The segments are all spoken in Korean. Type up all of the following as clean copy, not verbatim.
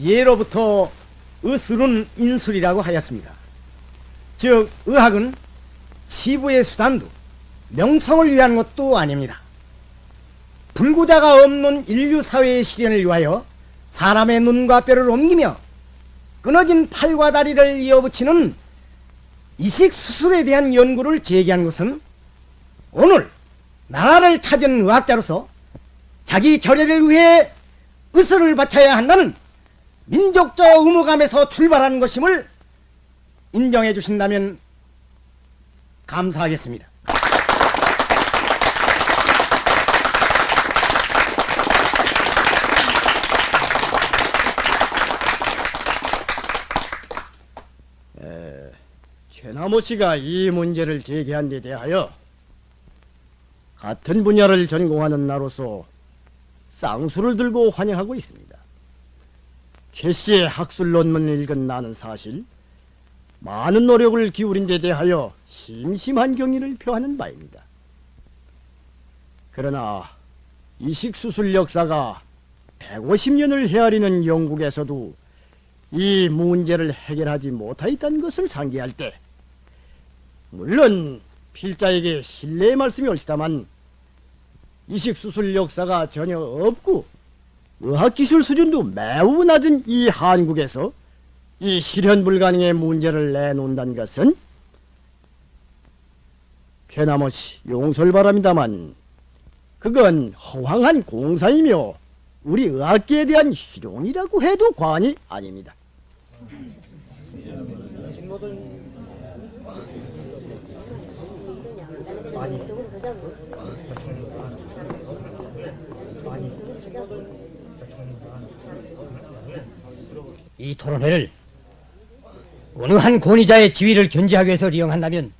예로부터 의술은 인술이라고 하였습니다. 즉 의학은 치부의 수단도 명성을 위한 것도 아닙니다. 불구자가 없는 인류 사회의 실현을 위하여 사람의 눈과 뼈를 옮기며 끊어진 팔과 다리를 이어붙이는 이식 수술에 대한 연구를 제기한 것은 오늘 나라를 찾은 의학자로서 자기 결의를 위해 의술을 바쳐야 한다는 민족적 의무감에서 출발한 것임을 인정해 주신다면 감사하겠습니다. 최나무 씨가 이 문제를 제기한 데 대하여 같은 분야를 전공하는 나로서 쌍수를 들고 환영하고 있습니다. 최 씨의 학술 논문을 읽은 나는 사실 많은 노력을 기울인 데 대하여 심심한 경의를 표하는 바입니다. 그러나 이식수술 역사가 150년을 헤아리는 영국에서도 이 문제를 해결하지 못하였다는 것을 상기할 때, 물론 필자에게 신뢰의 말씀이 옳시다만 이식수술 역사가 전혀 없고 의학기술 수준도 매우 낮은 이 한국에서 이 실현 불가능의 문제를 내놓는다는 것은 최나무 씨 용서를 바랍니다만 그건 허황한 공상이며 우리 의학계에 대한 희롱이라고 해도 과언이 아닙니다. 이 토론회를 어느 한 권위자의 지위를 견제하기 위해서 이용한다면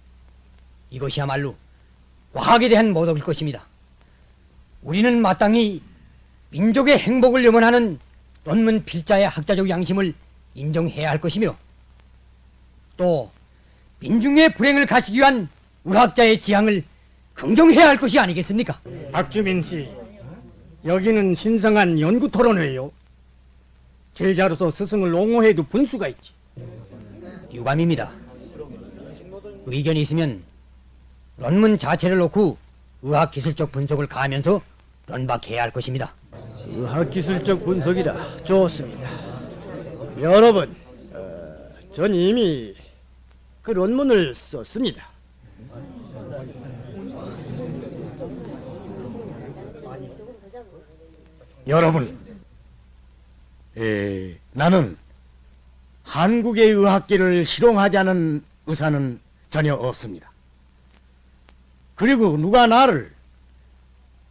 이것이야말로 과학에 대한 모독일 것입니다. 우리는 마땅히 민족의 행복을 염원하는 논문 필자의 학자적 양심을 인정해야 할 것이며 또 민중의 불행을 가시기 위한 의학자의 지향을 긍정해야 할 것이 아니겠습니까? 박주민 씨, 여기는 신성한 연구 토론회요. 제자로서 스승을 옹호해도 분수가 있지. 유감입니다. 의견이 있으면 논문 자체를 놓고 의학기술적 분석을 가하면서 논박해야 할 것입니다. 의학기술적 분석이라 좋습니다. 여러분, 전 이미 그 논문을 썼습니다. 여러분, 나는 한국의 의학계를 희롱하자는 의사는 전혀 없습니다. 그리고 누가 나를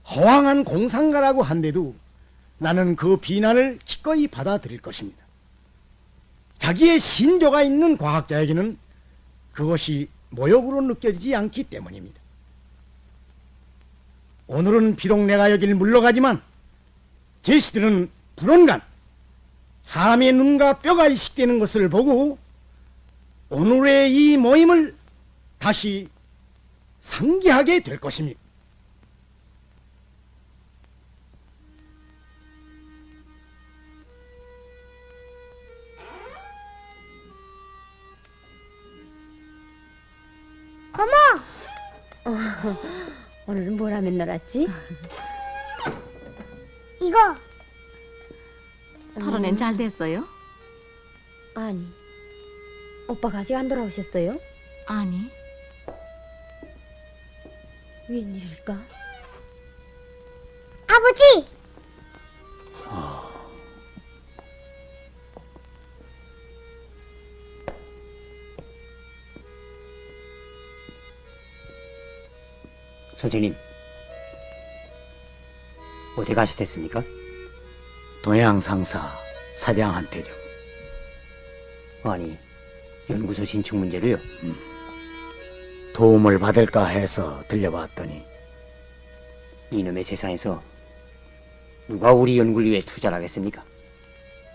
허황한 공상가라고 한데도 나는 그 비난을 기꺼이 받아들일 것입니다. 자기의 신조가 있는 과학자에게는 그것이 모욕으로 느껴지지 않기 때문입니다. 오늘은 비록 내가 여길 물러가지만 제시들은 불언간 사람의 눈과 뼈가 이식되는 것을 보고 오늘의 이 모임을 다시 상기하게 될 것입니다. 어머! 오늘은 뭘 하면 놀았지? 이거! 토론은 잘 됐어요? 아니, 오빠가 아직 안 돌아오셨어요? 아니. 웬일일까? 아버지! 선생님, 어디 가셨댔습니까? 동양상사 사장한테요. 아니, 연구소 신축 문제로요? 도움을 받을까 해서 들려봤더니 이놈의 세상에서 누가 우리 연구를 위해 투자를 하겠습니까?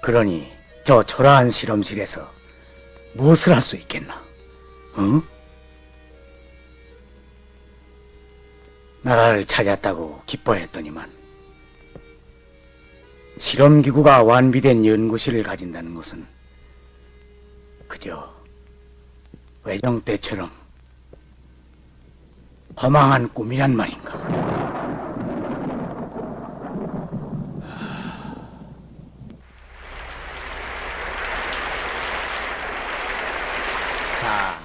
그러니 저 초라한 실험실에서 무엇을 할 수 있겠나? 응? 나라를 찾았다고 기뻐했더니만 실험기구가 완비된 연구실을 가진다는 것은 그저 외정 때처럼 허망한 꿈이란 말인가? 자,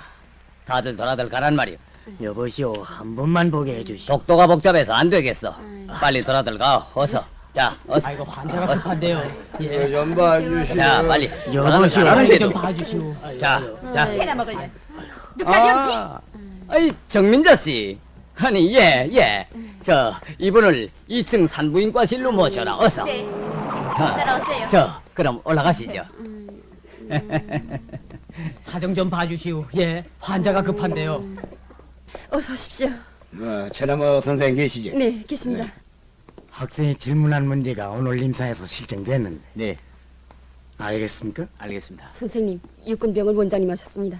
다들 돌아들 가란 말이오. 여보시오, 한 번만 보게 해주시오. 속도가 복잡해서 안 되겠어. 빨리 돌아들 가. 어서. 자, 어서. 아이고 환자가 급한데요. 좀 봐주시오. 자, 빨리. 여보시오, 가라는데도. 봐주시오. 자, 자. 해라 먹을래. 누가 아이, 정민자 씨. 아니, 예. 이분을 2층 산부인과실로 모셔라. 어서. 네. 따라오세요. 그럼 올라가시죠. 사정 좀 봐주시오. 예, 환자가 급한데요. 어서 오십시오. 최남호 선생 계시죠? 네, 계십니다. 학생이 질문한 문제가 오늘 임상에서 실정됐는데 네, 알겠습니까? 알겠습니다. 선생님, 육군병원 원장님 하셨습니다.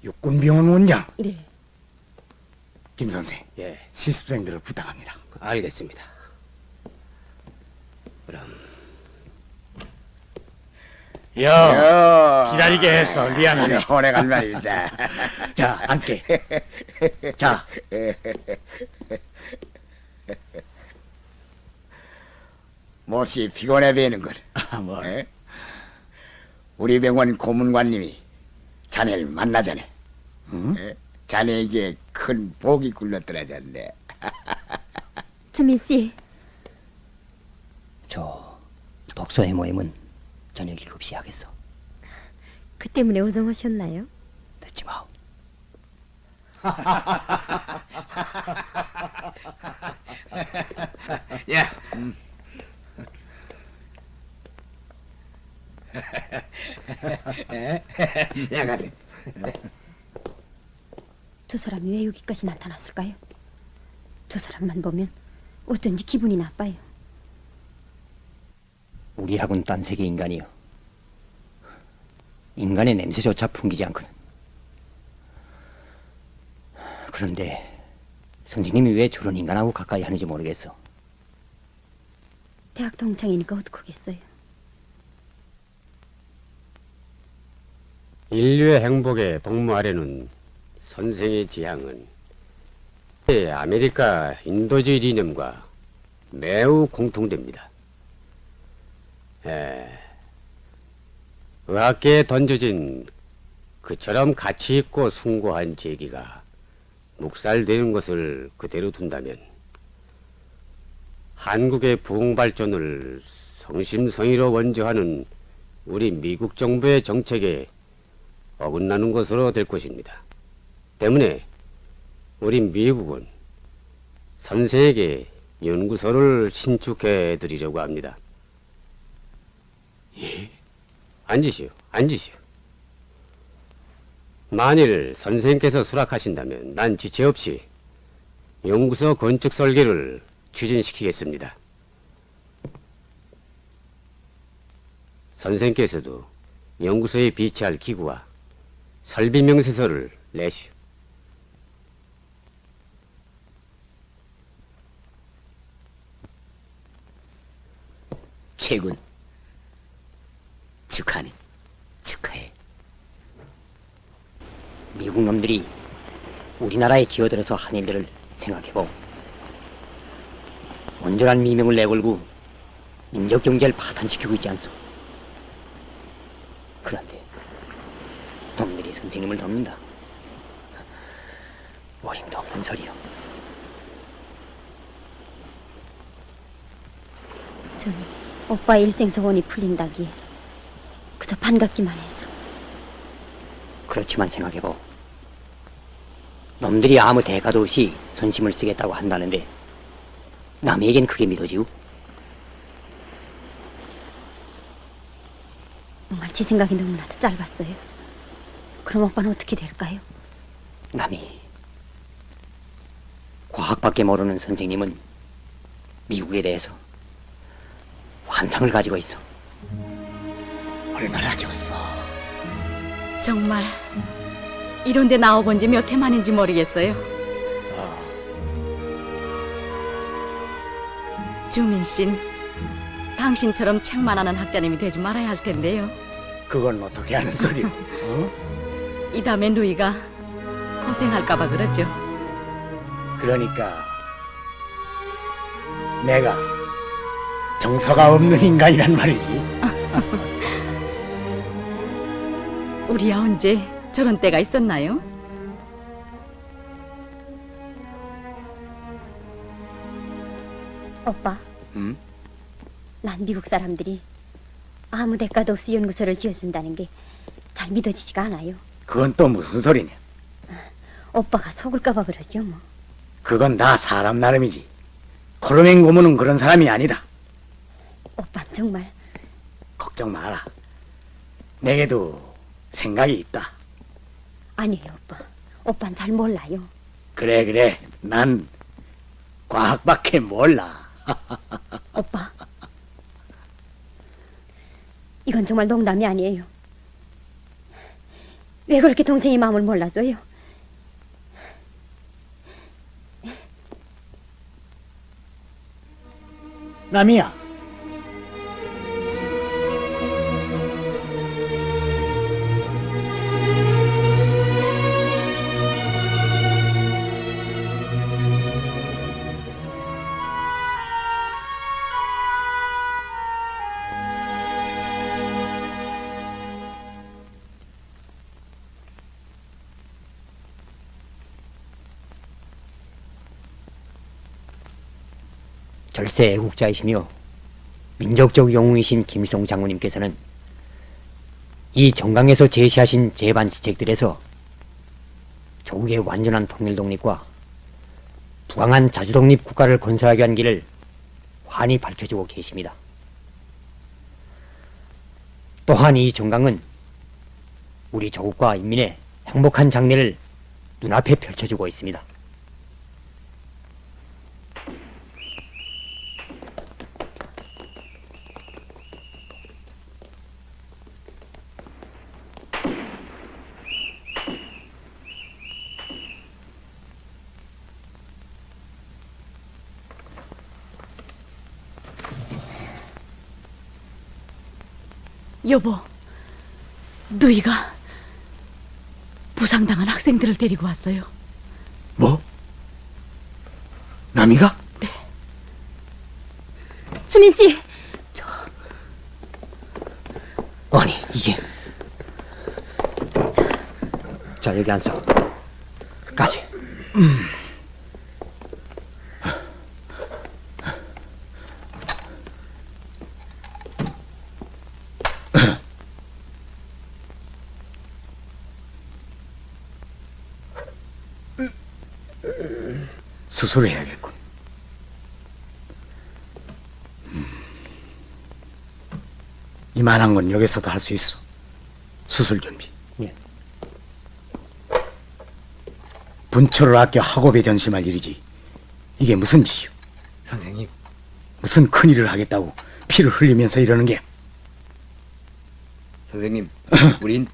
육군병원 원장 네. 김 선생, 예, 실습생들을 부탁합니다. 알겠습니다. 그럼. 기다리게 해서 미안하네. 오래간 말이자. 자, 앉게. 자, 몹시 피곤해 보이는 걸. 뭐 예? 우리 병원 고문관님이 자네를 만나자네. 예? 자네에게 큰 복이 굴렀더라졌네. 주민 씨, 저 독서회 모임은 저녁 7시에 하겠어. 그 때문에 오정하셨나요? 듣지 마. 야, 야 가세. 저 사람이 왜 여기까지 나타났을까요? 저 사람만 보면 어쩐지 기분이 나빠요. 우리하고는 딴 세계 인간이요. 인간의 냄새조차 풍기지 않거든. 그런데 선생님이 왜 저런 인간하고 가까이 하는지 모르겠어. 대학 동창이니까 어떡하겠어요. 인류의 행복에 복무하려는 선생의 지향은 아메리카 인도주의 이념과 매우 공통됩니다. 의학계에 던져진 그처럼 가치 있고 숭고한 제기가 묵살되는 것을 그대로 둔다면 한국의 부흥 발전을 성심성의로 원조하는 우리 미국 정부의 정책에 어긋나는 것으로 될 것입니다. 때문에 우리 미국은 선생에게 연구소를 신축해 드리려고 합니다. 예? 앉으시오. 만일 선생께서 수락하신다면 난 지체 없이 연구소 건축 설계를 추진시키겠습니다. 선생께서도 연구소에 비치할 기구와 설비 명세서를 내시오. 최군. 축하하네. 축하해. 미국 놈들이 우리나라에 기어들어서 한 일들을 생각해보. 온전한 미명을 내걸고 민족 경제를 파탄시키고 있지 않소. 그런데 놈들이 선생님을 덮는다. 어림도 없는 소리요. 전 오빠 일생 소원이 풀린다기에 그저 반갑기만 해서. 그렇지만 생각해보. 놈들이 아무 대가도 없이 선심을 쓰겠다고 한다는데 남에겐 그게 믿어지우? 정말 제 생각이 너무나도 짧았어요. 그럼 오빠는 어떻게 될까요? 남이 과학밖에 모르는 선생님은 미국에 대해서 환상을 가지고 있어. 얼마나 좋소. 정말 이런 데 나와본 지 몇 해 만인지 모르겠어요. 주민 씨는 당신처럼 책만 하는 학자님이 되지 말아야 할 텐데요. 그건 어떻게 하는 소리야? 이 다음에 누이가 고생할까봐 그러죠. 그러니까 내가 정서가 없는 인간이란 말이지. 우리야 언제 저런 때가 있었나요? 오빠, 응? 난 미국 사람들이 아무 대가도 없이 연구소를 지어준다는 게 잘 믿어지지가 않아요. 그건 또 무슨 소리냐? 오빠가 속을까봐 그러죠 뭐. 그건 다 사람 나름이지. 토르멘 고문은 그런 사람이 아니다. 오빤 정말 걱정 마라. 내게도 생각이 있다. 아니에요 오빠. 오빤 잘 몰라요. 그래. 난 과학밖에 몰라. 오빠, 이건 정말 농담이 아니에요. 왜 그렇게 동생이 마음을 몰라줘요? 남이야. 절세 애국자이시며 민족적 영웅이신 김일성 장군님께서는 이 정강에서 제시하신 제반 지책들에서 조국의 완전한 통일 독립과 부강한 자주 독립 국가를 건설하기 위한 길을 환히 밝혀주고 계십니다. 또한 이 정강은 우리 조국과 인민의 행복한 장래를 눈앞에 펼쳐주고 있습니다. 여보, 누이가 부상당한 학생들을 데리고 왔어요. 뭐? 남이가? 수민 씨, 아니 이게 자 여기 앉아 까지 수술해야겠군. 이만한 건 여기서도 할 수 있어. 수술 준비. 예. 분초를 아껴 학업에 전심할 일이지. 이게 무슨 짓이오? 선생님. 무슨 큰일을 하겠다고 피를 흘리면서 이러는 게. 선생님, 우린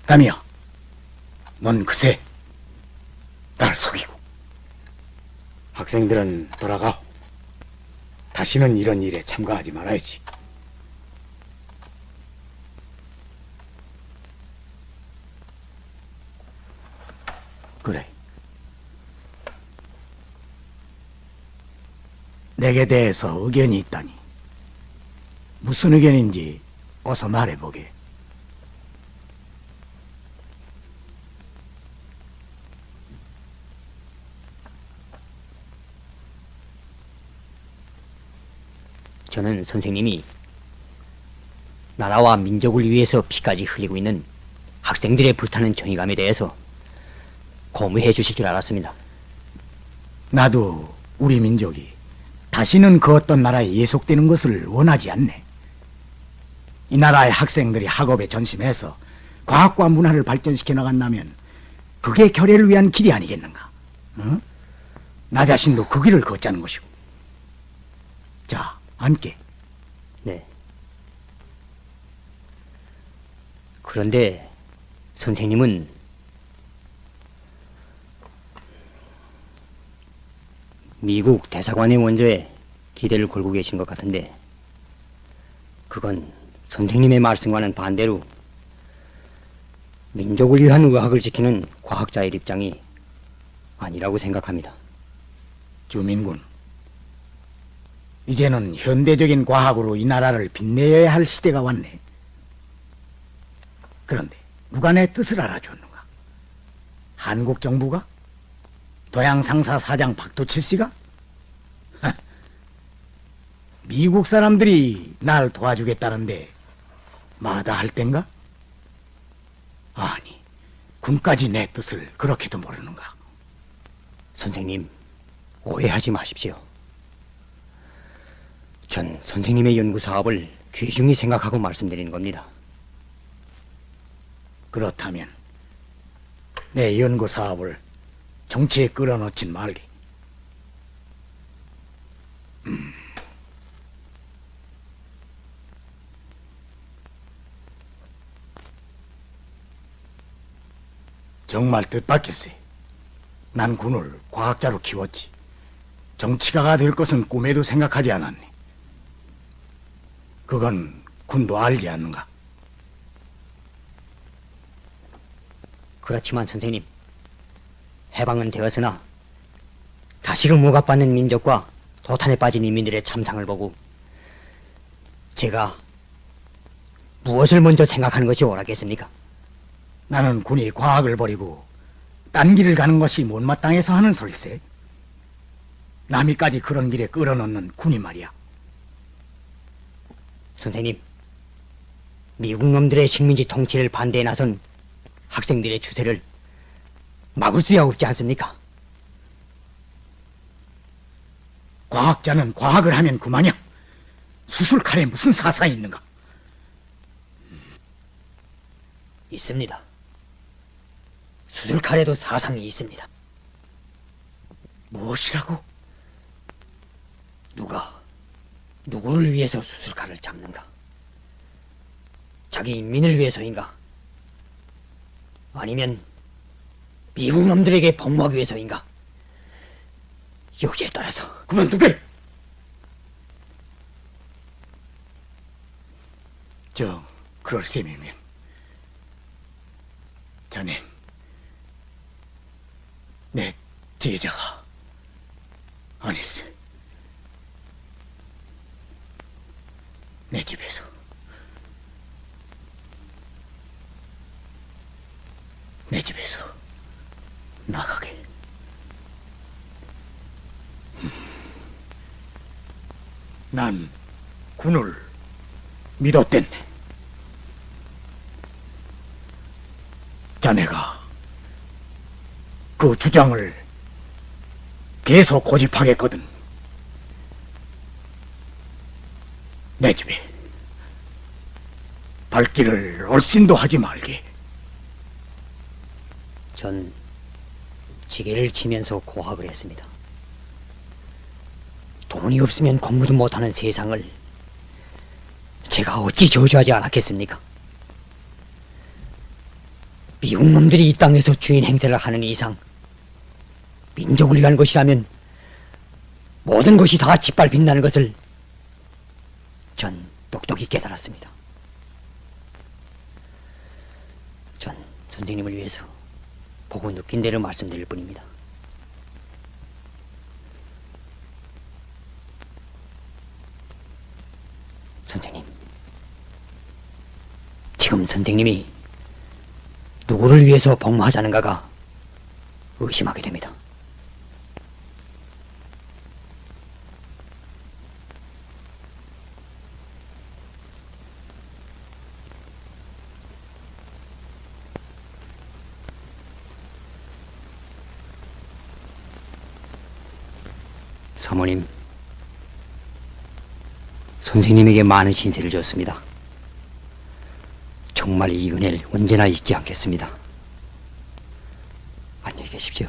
담이야, 넌 그새 날 속이고 학생들은 돌아가오. 다시는 이런 일에 참가하지 말아야지. 그래. 내게 대해서 의견이 있다니. 무슨 의견인지 어서 말해보게. 저는 선생님이 나라와 민족을 위해서 피까지 흘리고 있는 학생들의 불타는 정의감에 대해서 고무해 주실 줄 알았습니다. 나도 우리 민족이 다시는 그 어떤 나라에 예속되는 것을 원하지 않네. 이 나라의 학생들이 학업에 전심해서 과학과 문화를 발전시켜 나간다면 그게 결의를 위한 길이 아니겠는가? 어? 나 자신도 그 길을 걷자는 것이고. 자, 앉게. 네. 그런데 선생님은 미국 대사관의 원조에 기대를 걸고 계신 것 같은데 그건 선생님의 말씀과는 반대로 민족을 위한 의학을 지키는 과학자의 입장이 아니라고 생각합니다. 주민군, 이제는 현대적인 과학으로 이 나라를 빛내야 할 시대가 왔네. 그런데 누가 내 뜻을 알아줬는가? 한국 정부가? 도양 상사 사장 박도칠 씨가? 미국 사람들이 날 도와주겠다는데 마다할 땐가? 아니, 군까지 내 뜻을 그렇게도 모르는가? 선생님, 오해하지 마십시오. 전 선생님의 연구 사업을 귀중히 생각하고 말씀드리는 겁니다. 그렇다면 내 연구 사업을 정치에 끌어넣진 말게. 정말 뜻밖일세. 난 군을 과학자로 키웠지. 정치가가 될 것은 꿈에도 생각하지 않았네. 그건 군도 알지 않는가? 그렇지만 선생님, 해방은 되었으나 다시금 억압받는 민족과 도탄에 빠진 인민들의 참상을 보고 제가 무엇을 먼저 생각하는 것이 옳았겠습니까? 나는 군이 과학을 버리고 딴 길을 가는 것이 못마땅해서 하는 소리세. 남이까지 그런 길에 끌어넣는 군이 말이야. 선생님, 미국 놈들의 식민지 통치를 반대에 나선 학생들의 추세를 막을 수야 없지 않습니까? 과학자는 과학을 하면 그만이야. 수술칼에 무슨 사상이 있는가? 있습니다. 수술칼에도 사상이 있습니다. 무엇이라고? 누가 누구를 위해서 수술칼을 잡는가? 자기 인민을 위해서인가? 아니면 미국 놈들에게 복무하기 위해서인가? 여기에 따라서 그만두게! 그럴 셈이면 자네 내 제자가 아닐세. 내 집에서 나가게. 난 군을 믿었댔네. 자네가 그 주장을 계속 고집하겠거든. 내 집에 발길을 얼씬도 하지 말게. 전 지게를 치면서 고학을 했습니다. 돈이 없으면 공부도 못하는 세상을 제가 어찌 저주하지 않았겠습니까? 미국 놈들이 이 땅에서 주인 행세를 하는 이상 민족을 위한 것이라면 모든 것이 다 짓밟 빛나는 것을 전 똑똑히 깨달았습니다. 전 선생님을 위해서 보고 느낀 대로 말씀드릴 뿐입니다. 선생님, 지금 선생님이 누구를 위해서 복무하자는가가 의심하게 됩니다. 사모님, 선생님에게 많은 신세를 졌습니다. 정말 이 은혜를 언제나 잊지 않겠습니다. 안녕히 계십시오.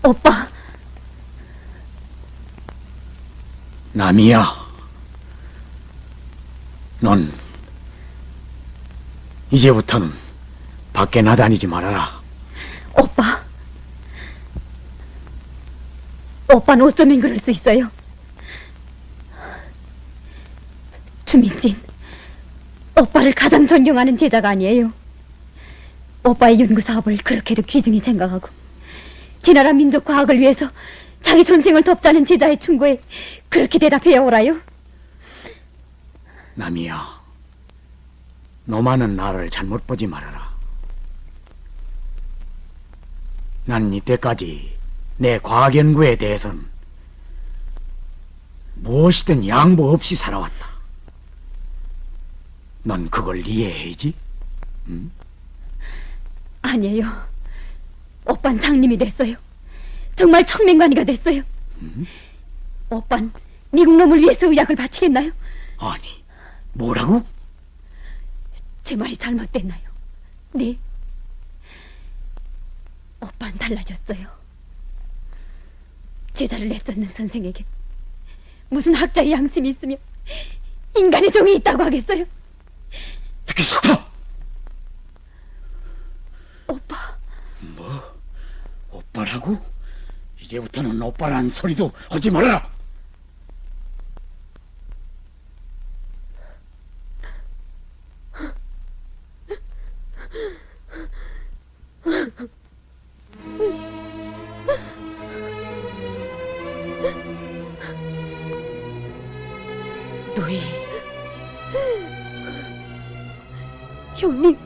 오빠, 남이야, 넌 이제부터는 밖에 나다니지 말아라. 오빠. 오빠는 어쩌면 그럴 수 있어요. 주민진, 오빠를 가장 존경하는 제자가 아니에요. 오빠의 연구 사업을 그렇게도 귀중히 생각하고 제 나라 민족 과학을 위해서 자기 전생을 돕자는 제자의 충고에 그렇게 대답해 오라요. 남이야, 너만은 나를 잘못 보지 말아라. 난 이때까지 내 과학 연구에 대해서는 무엇이든 양보 없이 살아왔다. 넌 그걸 이해해야지? 응? 아니에요. 오빤 장님이 됐어요. 정말 청맹관이가 됐어요. 오빤 미국 놈을 위해서 의학을 바치겠나요? 아니, 뭐라고? 제 말이 잘못됐나요? 네. 오빤 달라졌어요. 제자를 내쫓는 선생에게 무슨 학자의 양심이 있으며 인간의 정이 있다고 하겠어요? 듣기 싫다! 오빠. 뭐? 오빠라고? 이제부터는 오빠란 소리도 하지 말아라! 노이. 형님.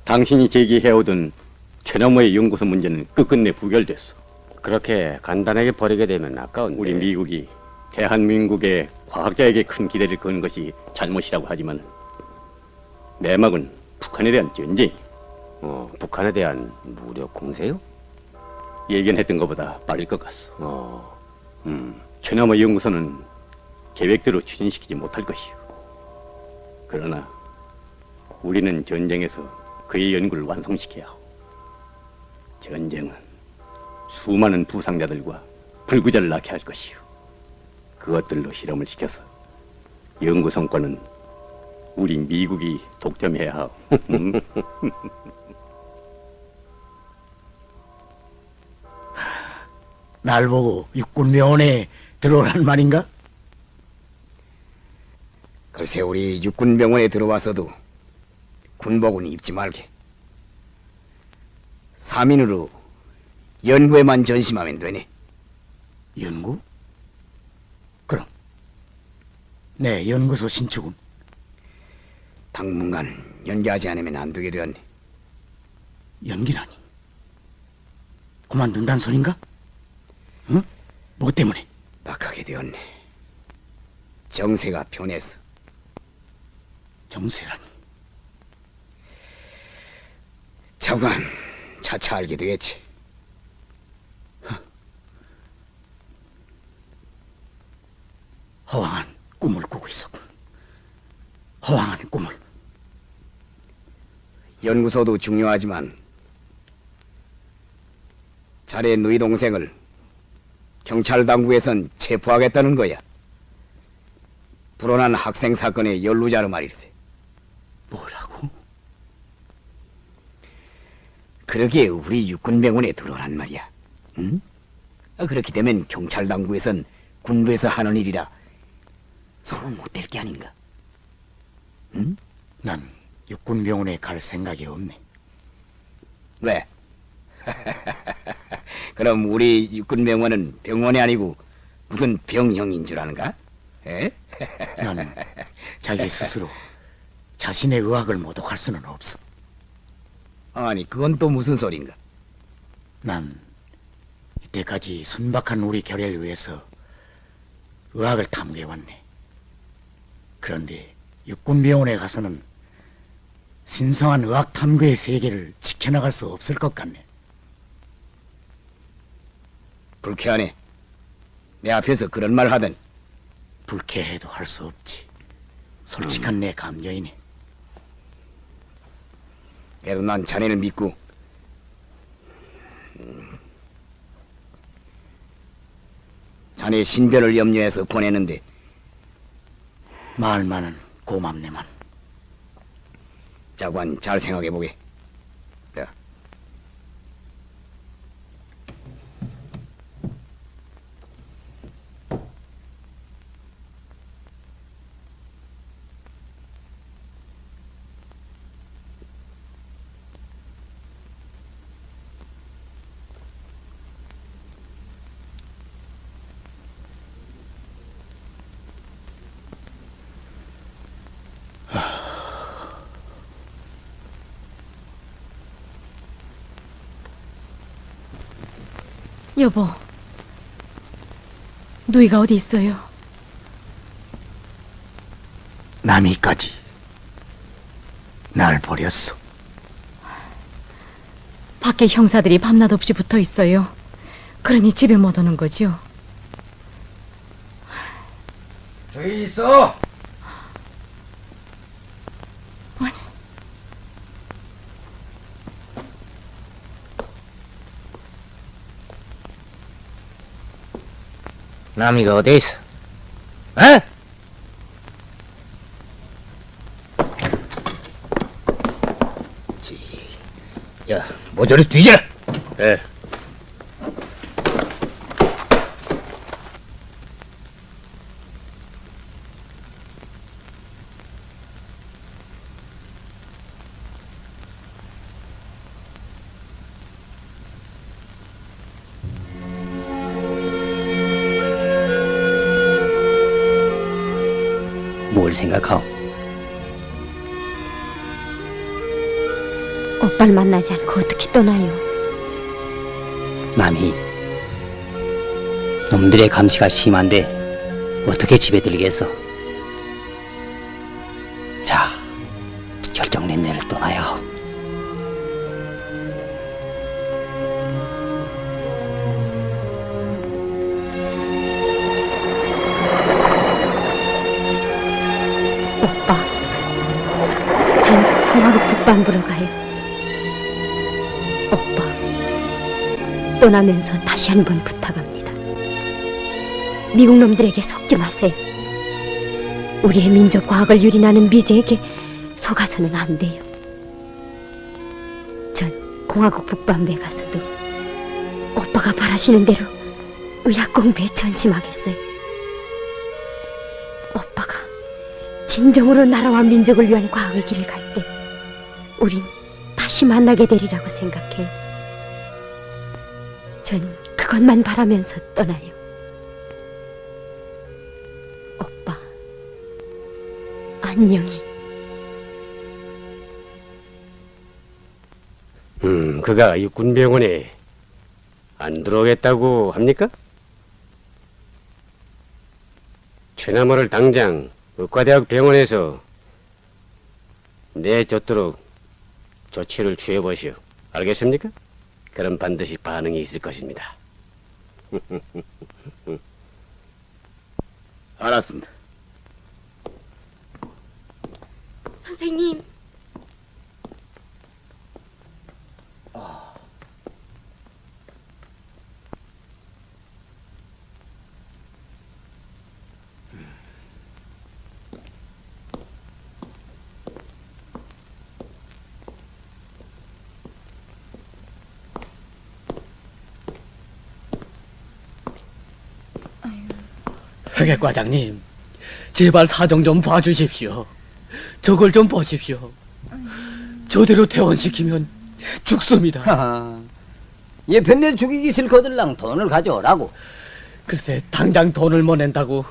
당신이 제기해오던 최나무의 연구소 문제는 끝끝내 부결됐어. 그렇게 간단하게 버리게 되면 아까운데. 우리 미국이 대한민국의 과학자에게 큰 기대를 거는 것이 잘못이라고 하지만 내막은 북한에 대한 전쟁. 북한에 대한 무력 공세요? 예견했던 것보다 빠를 것 같소. 최나무 연구소는 계획대로 추진시키지 못할 것이오. 그러나 우리는 전쟁에서 그의 연구를 완성시켜야 하오. 전쟁은 수많은 부상자들과 불구자를 낳게 할 것이오. 그것들로 실험을 시켜서 연구 성과는 우리 미국이 독점해야 하오. 날 보고 육군병원에 들어오란 말인가? 글쎄 우리 육군병원에 들어와서도 군복은 입지 말게. 사민으로 연구에만 전심하면 되네. 연구? 그럼 내 연구소 신축은? 당분간 연기하지 않으면 안 되게 되었네. 연기라니? 그만둔단 소린가? 응? 뭐 때문에? 낙하게 되었네. 정세가 변해서. 정세라니? 자관 차차 알게 되겠지. 허황한 꿈을 꾸고 있었군. 허황한 꿈을. 연구소도 중요하지만 자네 누이 동생을 경찰 당국에선 체포하겠다는 거야. 불온한 학생 사건의 연루자로 말일세. 뭐라고? 그러게 우리 육군병원에 들어오란 말이야. 응? 그렇게 되면 경찰 당국에선 군부에서 하는 일이라 손을 못 댈 게 아닌가? 응? 난 육군병원에 갈 생각이 없네. 왜? 그럼 우리 육군병원은 병원이 아니고 무슨 병형인 줄 아는가? 에? 나는 자기 스스로 자신의 의학을 모독할 수는 없어. 아니 그건 또 무슨 소린가? 난 이때까지 순박한 우리 결의를 위해서 의학을 탐구해왔네. 그런데 육군병원에 가서는 신성한 의학 탐구의 세계를 지켜나갈 수 없을 것 같네. 불쾌하네. 내 앞에서 그런 말 하더니. 불쾌해도 할 수 없지. 솔직한 내 감정이네. 그래도 난 자네를 믿고 자네 신변을 염려해서 보내는데 말만은 고맙네만. 자관 잘 생각해보게. 자. 여보, 누이가 어디 있어요? 남이까지 날 버렸어. 밖에 형사들이 밤낮 없이 붙어 있어요. 그러니 집에 못 오는 거죠. 저기 있어. 남이가 어디 있어? 에? 야, 모조리 뒤져라. 예. 뭘 생각하오? 오빠를 만나지 않고 어떻게 떠나요? 남이 놈들의 감시가 심한데 어떻게 집에 들겠어? 자, 결정된 데를 떠나야 하오. 오빠, 전 공화국 북반부로 가요. 오빠, 떠나면서 다시 한번 부탁합니다. 미국 놈들에게 속지 마세요. 우리의 민족 과학을 유린하는 미제에게 속아서는 안 돼요. 전 공화국 북반부에 가서도 오빠가 바라시는 대로 의학 공부에 전심하겠어요. 오빠가 진정으로 나라와 민족을 위한 과학의 길을 갈 때 우린 다시 만나게 되리라고 생각해요. 전 그것만 바라면서 떠나요. 오빠, 안녕히. 그가 육군병원에 안 들어오겠다고 합니까? 최나무를 당장 의과대학 병원에서 내쫓도록 조치를 취해보시오. 알겠습니까? 그럼 반드시 반응이 있을 것입니다. 알았습니다. 선생님. 회계과장님, 제발 사정 좀 봐주십시오. 저걸 좀 보십시오. 저대로 퇴원시키면 죽습니다. 하하. 얘 뱃내 죽이기 싫거들랑 돈을 가져오라고. 글쎄, 당장 돈을 못 낸다고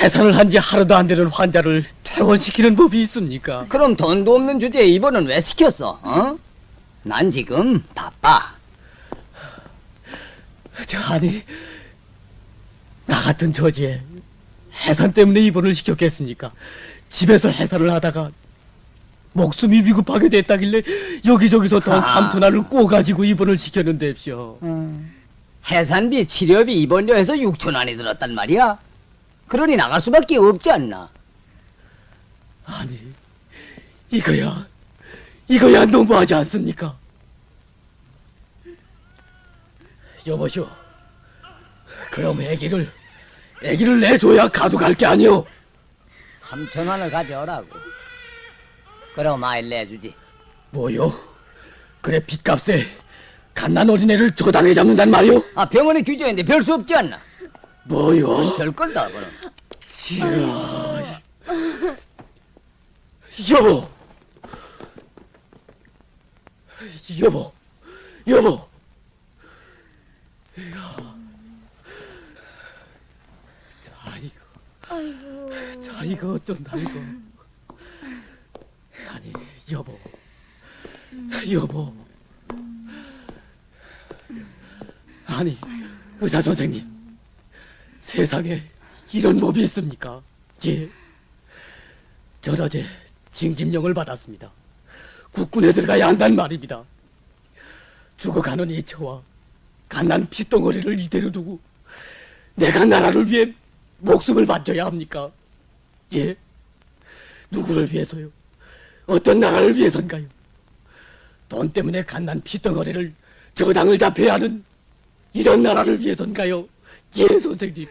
해산을 한 지 하루도 안 되는 환자를 퇴원시키는 법이 있습니까? 그럼 돈도 없는 주제에 입원은 왜 시켰어? 어? 난 지금 바빠. 아니, 나 같은 처지에 해산 때문에 입원을 시켰겠습니까? 집에서 해산을 하다가 목숨이 위급하게 됐다길래 여기저기서 돈 3천 원을 꼬가지고 입원을 시켰는데요. 해산비, 치료비, 입원료 해서 6천 원이 들었단 말이야. 그러니 나갈 수밖에 없지 않나. 아니, 이거야 너무하지 않습니까? 여보시오, 그럼 애기를 내줘야 가둬갈 게 아니오. 3천 원을 가져오라고. 그럼 아이를 내주지. 뭐요? 그래 빚값에 갓난 어린애를 저당해 잡는단 말이오? 아, 병원에 규정인데 별 수 없지 않나. 뭐요? 별걸 다 그럼. 여보, 여보. 자, 이거 어쩐다 이거. 아니, 여보. 아니, 의사 선생님, 세상에 이런 법이 있습니까? 예. 전 어제 징집령을 받았습니다. 국군에 들어가야 한단 말입니다. 죽어가는 이 처와 갓난 핏덩어리를 이대로 두고 내가 나라를 위해 목숨을 바쳐야 합니까? 예? 누구를 위해서요? 어떤 나라를 위해서인가요? 돈 때문에 갓난 핏덩어리를 저당을 잡혀야 하는 이런 나라를 위해서인가요? 예, 선생님.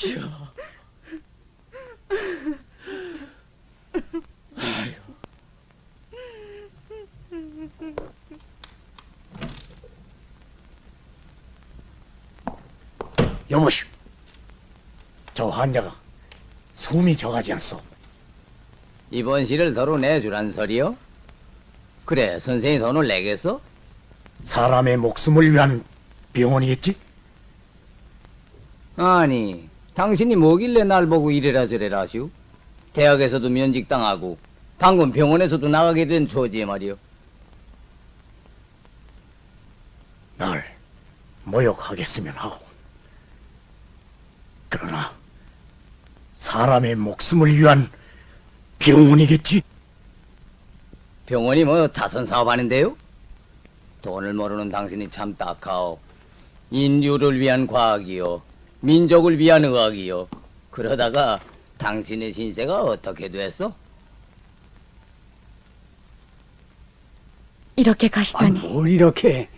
이야. 아이고. 여보시오, 저 환자가 숨이 저하지 않소. 입원실을 도로 내주란 소리요? 그래, 선생이 돈을 내겠어? 사람의 목숨을 위한 병원이겠지? 아니, 당신이 뭐길래 날 보고 이래라 저래라 하시오? 대학에서도 면직당하고 방금 병원에서도 나가게 된 처지에 말이요. 날 모욕하겠으면 하고, 그러나 사람의 목숨을 위한 병원이겠지? 병원이 뭐 자선 사업하는데요? 돈을 모르는 당신이 참 딱하오. 인류를 위한 과학이요, 민족을 위한 의학이요. 그러다가 당신의 신세가 어떻게 됐어? 이렇게 가시다니. 뭘 이렇게.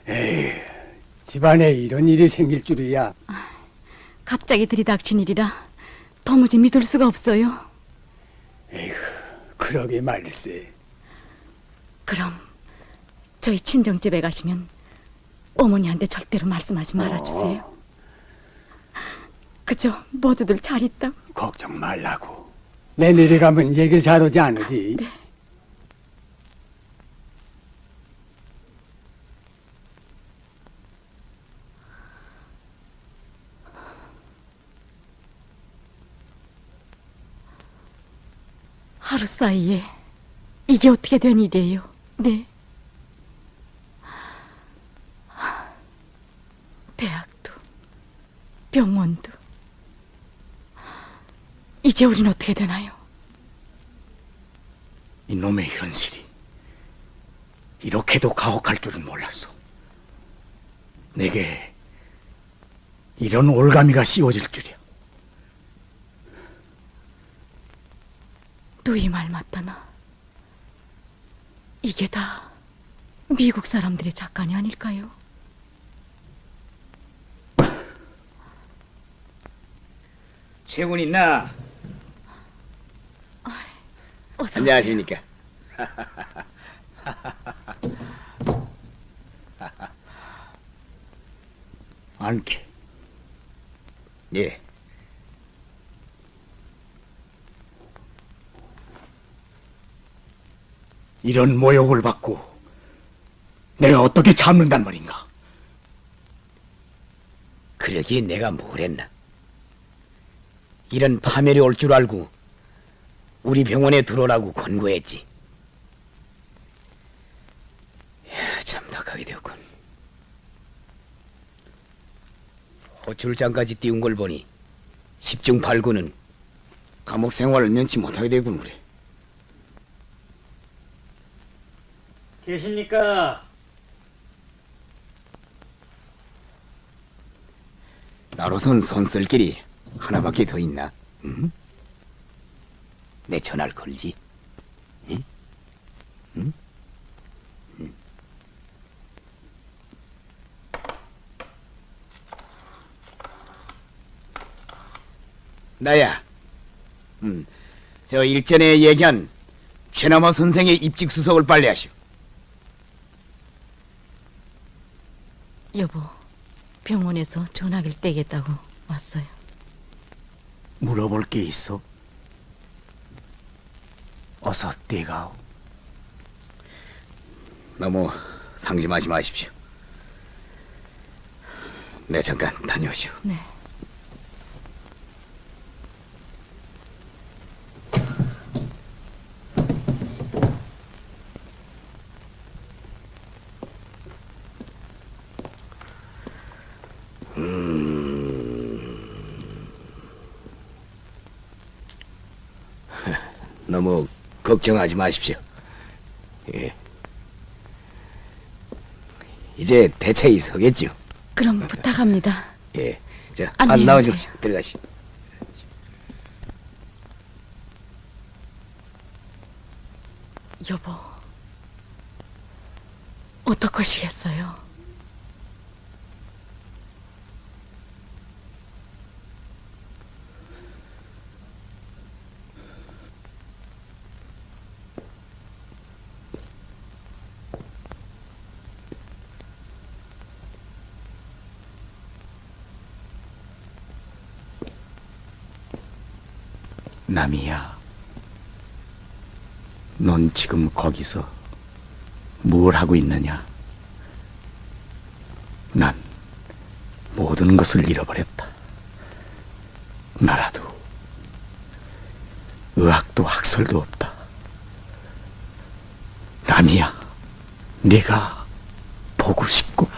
에휴, 집안에 이런 일이 생길 줄이야. 갑자기 들이닥친 일이라 도무지 믿을 수가 없어요. 에휴, 그러게 말일세. 그럼 저희 친정집에 가시면 어머니한테 절대로 말씀하지 말아주세요. 그저 모두들 잘 있다. 걱정 말라고. 내 내려가면 얘기를 잘하지 않으리. 네. 하루 사이에 이게 어떻게 된 일이에요? 네. 대학도 병원도 이제 우린 어떻게 되나요? 이놈의 현실이 이렇게도 가혹할 줄은 몰랐어. 내게 이런 올가미가 씌워질 줄이야. 또 이 말 맞다나? 이게 다 미국 사람들의 작간이 아닐까요? 최군 있나? 어서 안녕하십니까? 안게. 예. 이런 모욕을 받고 내가 어떻게 참는단 말인가? 그러기에 내가 뭘 했나? 이런 파멸이 올 줄 알고 우리 병원에 들어오라고 권고했지. 야, 참 덕하게 되었군. 호출장까지 띄운 걸 보니 10중 8구는 감옥 생활을 면치 못하게 되군 그래. 계십니까? 나로선 손 쓸 길이 하나밖에 더 있나? 응? 내 전화를 걸지? 응? 응? 응. 나야. 저 일전에 얘기한 최남화 선생의 입직 수속을 빨리 하시오. 여보, 병원에서 전화기를 떼겠다고 왔어요. 물어볼 게 있어. 어서 떼가오. 너무 상심하지 마십시오. 네, 잠깐 다녀오시오. 네. 너무 걱정하지 마십시오. 예. 이제 대책이 서겠죠. 그럼 부탁합니다. 예. 자, 안녕히 안 나오죠. 계세요. 들어가시오. 여보, 어떡하시겠어요? 남이야, 넌 지금 거기서 뭘 하고 있느냐? 난 모든 것을 잃어버렸다. 나라도 의학도 학설도 없다. 남이야, 네가 보고 싶구나.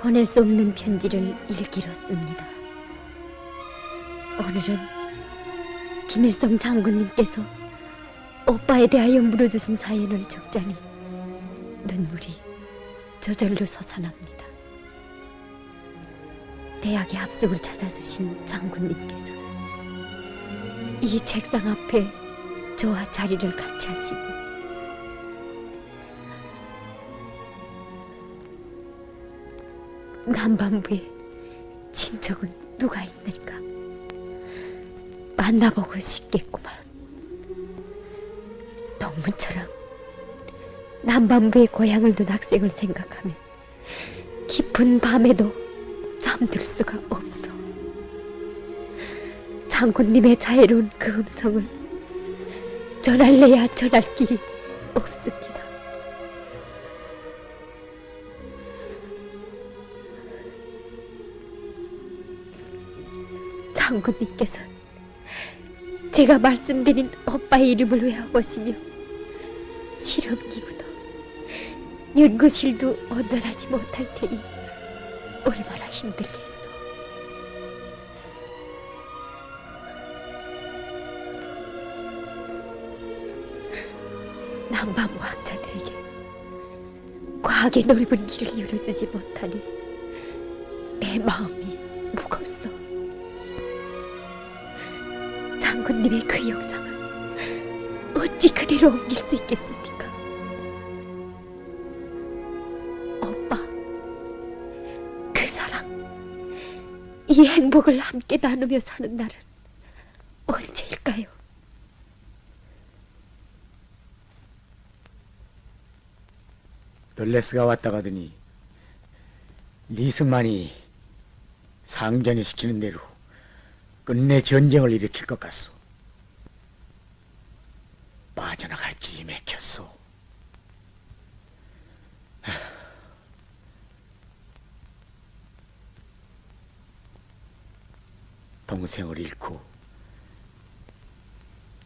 보낼 수 없는 편지를 읽기로 씁니다. 오늘은 김일성 장군님께서 오빠에 대하여 물어주신 사연을 적자니 눈물이 저절로 솟아납니다. 대학의 합숙을 찾아주신 장군님께서 이 책상 앞에 저와 자리를 같이 하시고 남반부에 친척은 누가 있는가 만나보고 싶겠구만. 동문처럼 남반부의 고향을 둔 학생을 생각하면 깊은 밤에도 잠들 수가 없어. 장군님의 자애로운 그 음성을 전할래야 전할 길이 없습니다. 장군님께서 제가 말씀드린 오빠의 이름을 외워보시며 실험기구도 연구실도 온전하지 못할 테니 얼마나 힘들겠소. 남반부 학자들에게 과학의 넓은 길을 열어주지 못하니 내 마음이 무겁소. 장군님의 그 영상을 어찌 그대로 옮길 수 있겠습니까? 오빠, 그 사랑, 이 행복을 함께 나누며 사는 날은 언제일까요? 덜레스가 왔다 가더니 리승만이 상전이 시키는 대로 끝내 전쟁을 일으킬 것 같소. 빠져나갈 길이 막혔소. 동생을 잃고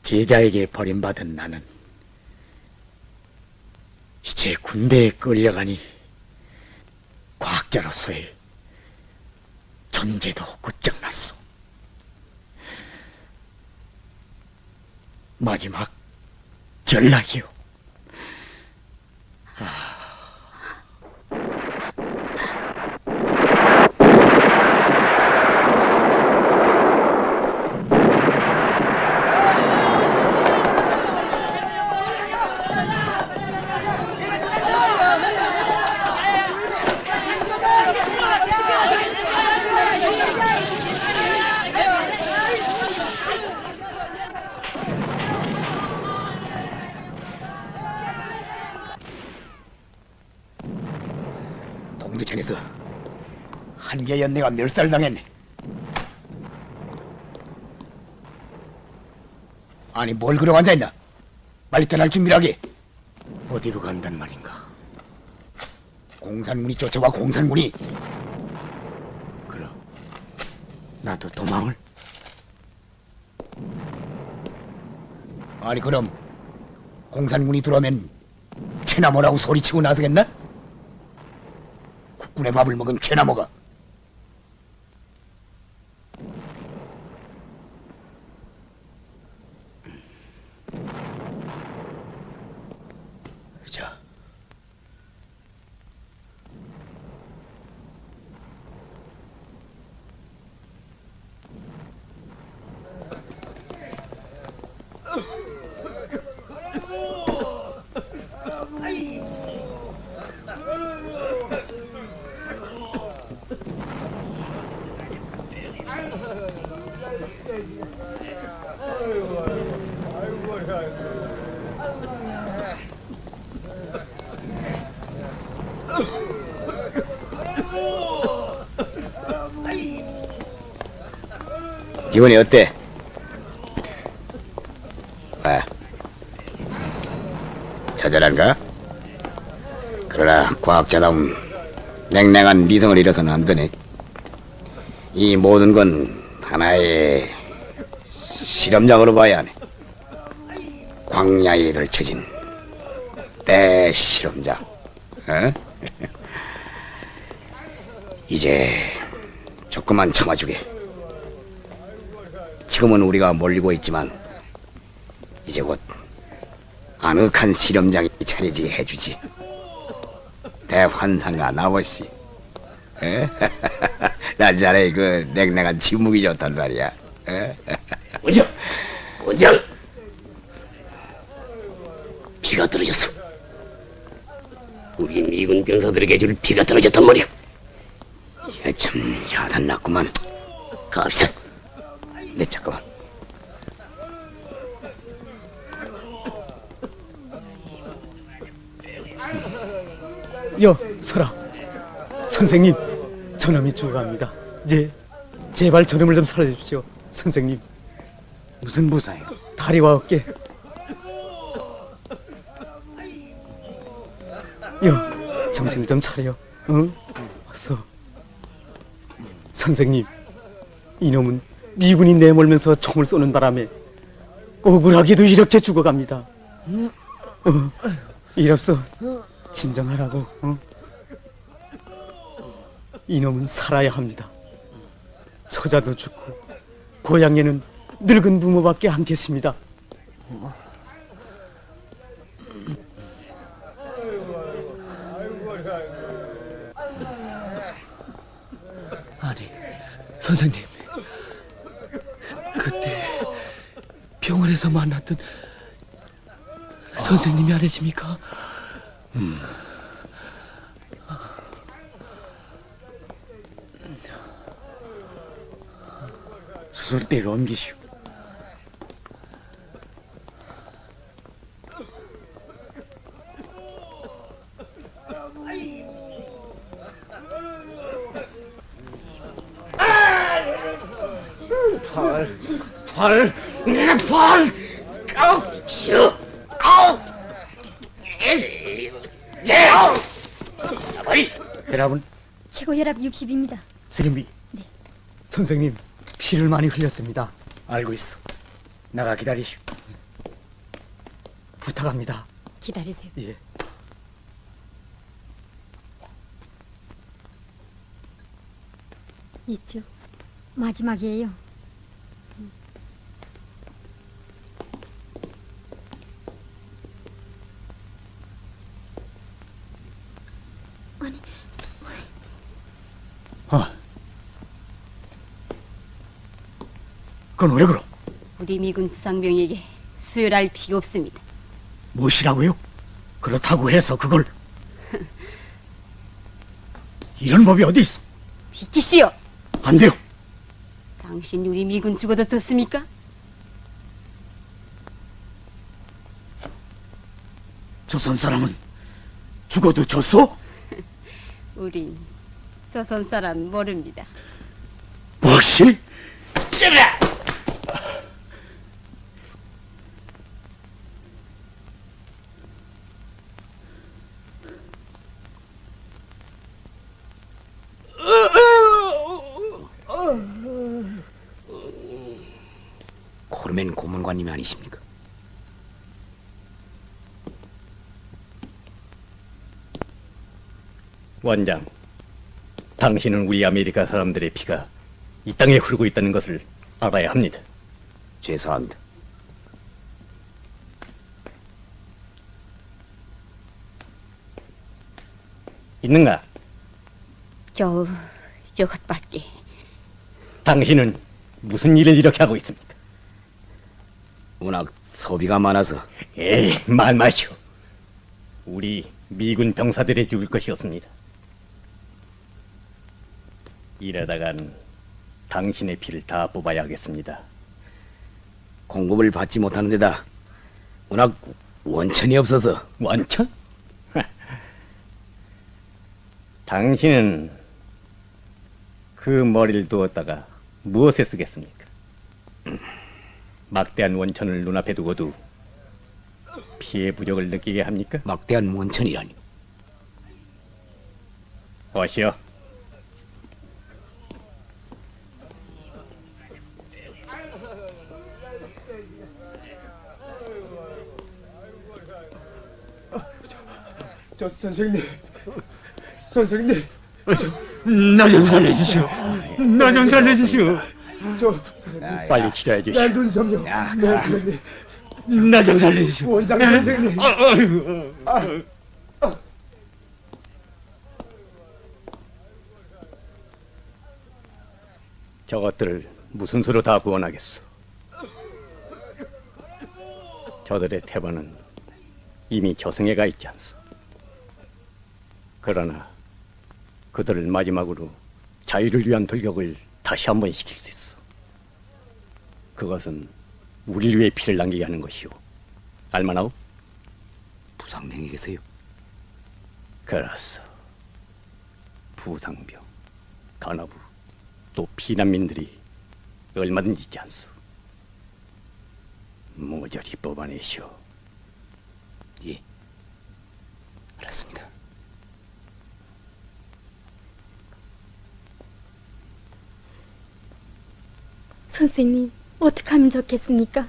제자에게 버림받은 나는 이제 군대에 끌려가니 과학자로서의 존재도 끝장났소. 마지막 전락이요. 동두천에서 한계 연내가 멸살당했네. 아니 뭘 그러고 앉아있나? 빨리 떠날 준비를 하게. 어디로 간단 말인가? 공산군이 쫓아와. 공산군이. 그럼 나도 도망을? 아니 그럼 공산군이 들어오면 최나무라고 소리치고 나서겠나? 국군의 밥을 먹은 최나무가. 자, 기분이 어때? 아, 처절한가? 그러나 과학자다움 냉랭한 리성을 잃어서는 안 되네. 이 모든 건 하나의 실험장으로 봐야 하네. 광야에 펼쳐진 대실험장. 어? 이제 조금만 참아주게. 지금은 우리가 몰리고 있지만 이제 곧 아늑한 실험장이 차려지게 해주지. 대환상가 나보시. 난 자네 그 냉랭한 침묵이 좋단 말이야. 원장! 원장! 피가 떨어졌어. 우리 미군 병사들에게 줄 피가 떨어졌단 말이야. 참 야단났구만. 갑시다. 네, 잠깐만. 서라. 선생님, 저놈이 죽어갑니다. 제발 저놈을 좀 살려주십시오. 선생님. 무슨 부사예요? 다리와 어깨. 정신 좀 차려. 응? 어서. 선생님, 이놈은 미군이 내몰면서 총을 쏘는 바람에 억울하게도 이렇게 죽어갑니다. 이로써 진정하라고. 이놈은 살아야 합니다. 처자도 죽고 고향에는 늙은 부모밖에 안 계십니다. 아니, 선생님, 그때 병원에서 만났던 선생님이 아니십니까? 수술대로 옮기시오. 내 팔! 아우! 쉬어! 아우! 아버리! 혈압은? 최고 혈압 60입니다. 수림비. 선생님, 피를 많이 흘렸습니다. 알고 있어. 나가 기다리시오. 부탁합니다. 기다리세요. 예. 있죠. 마지막이에요. 아니, 그건 왜 그러? 우리 미군 부상병에게 수혈할 피가 없습니다. 무엇이라고요? 그렇다고 해서 그걸 이런 법이 어디 있어? 비키시오. 안 돼요. 당신 우리 미군 죽어도 좋습니까? 조선 사람은 죽어도 졌어? 우린 조선 사람 모릅니다. 무엇이? 코르멘 고문관님이 아니십니까? 원장, 당신은 우리 아메리카 사람들의 피가 이 땅에 흐르고 있다는 것을 알아야 합니다. 죄송합니다. 있는가? 겨우 이것밖에. 당신은 무슨 일을 이렇게 하고 있습니까? 워낙 소비가 많아서. 에이, 말 마시오. 우리 미군 병사들의 죽을 것이 없습니다. 이러다간 당신의 피를 다 뽑아야 하겠습니다. 공급을 받지 못하는 데다 워낙 원천이 없어서. 원천? 당신은 그 머리를 두었다가 무엇에 쓰겠습니까? 막대한 원천을 눈앞에 두고도 피해 부족을 느끼게 합니까? 막대한 원천이라니. 어시오. 선생님, 나 좀 살려주시오. 나 좀 살려주시오. 빨리 치료해 주시오. 내눈 좀요. 네, 선생님. 나 좀 살려주시오. 원장 선생님. 저것들을 무슨 수로 다 구원하겠소? 저들의 태반은 이미 저승에 가 있지 않소. 그러나 그들을 마지막으로 자유를 위한 돌격을 다시 한번 시킬 수 있어. 그것은 우리를 위해 피를 남기게 하는 것이오. 알만하오? 부상병에게서요. 그렇소. 부상병, 간호부, 또 피난민들이 얼마든지 있지 않소. 모조리 뽑아내시오. 예, 알았습니다. 선생님, 어떻게 하면 좋겠습니까?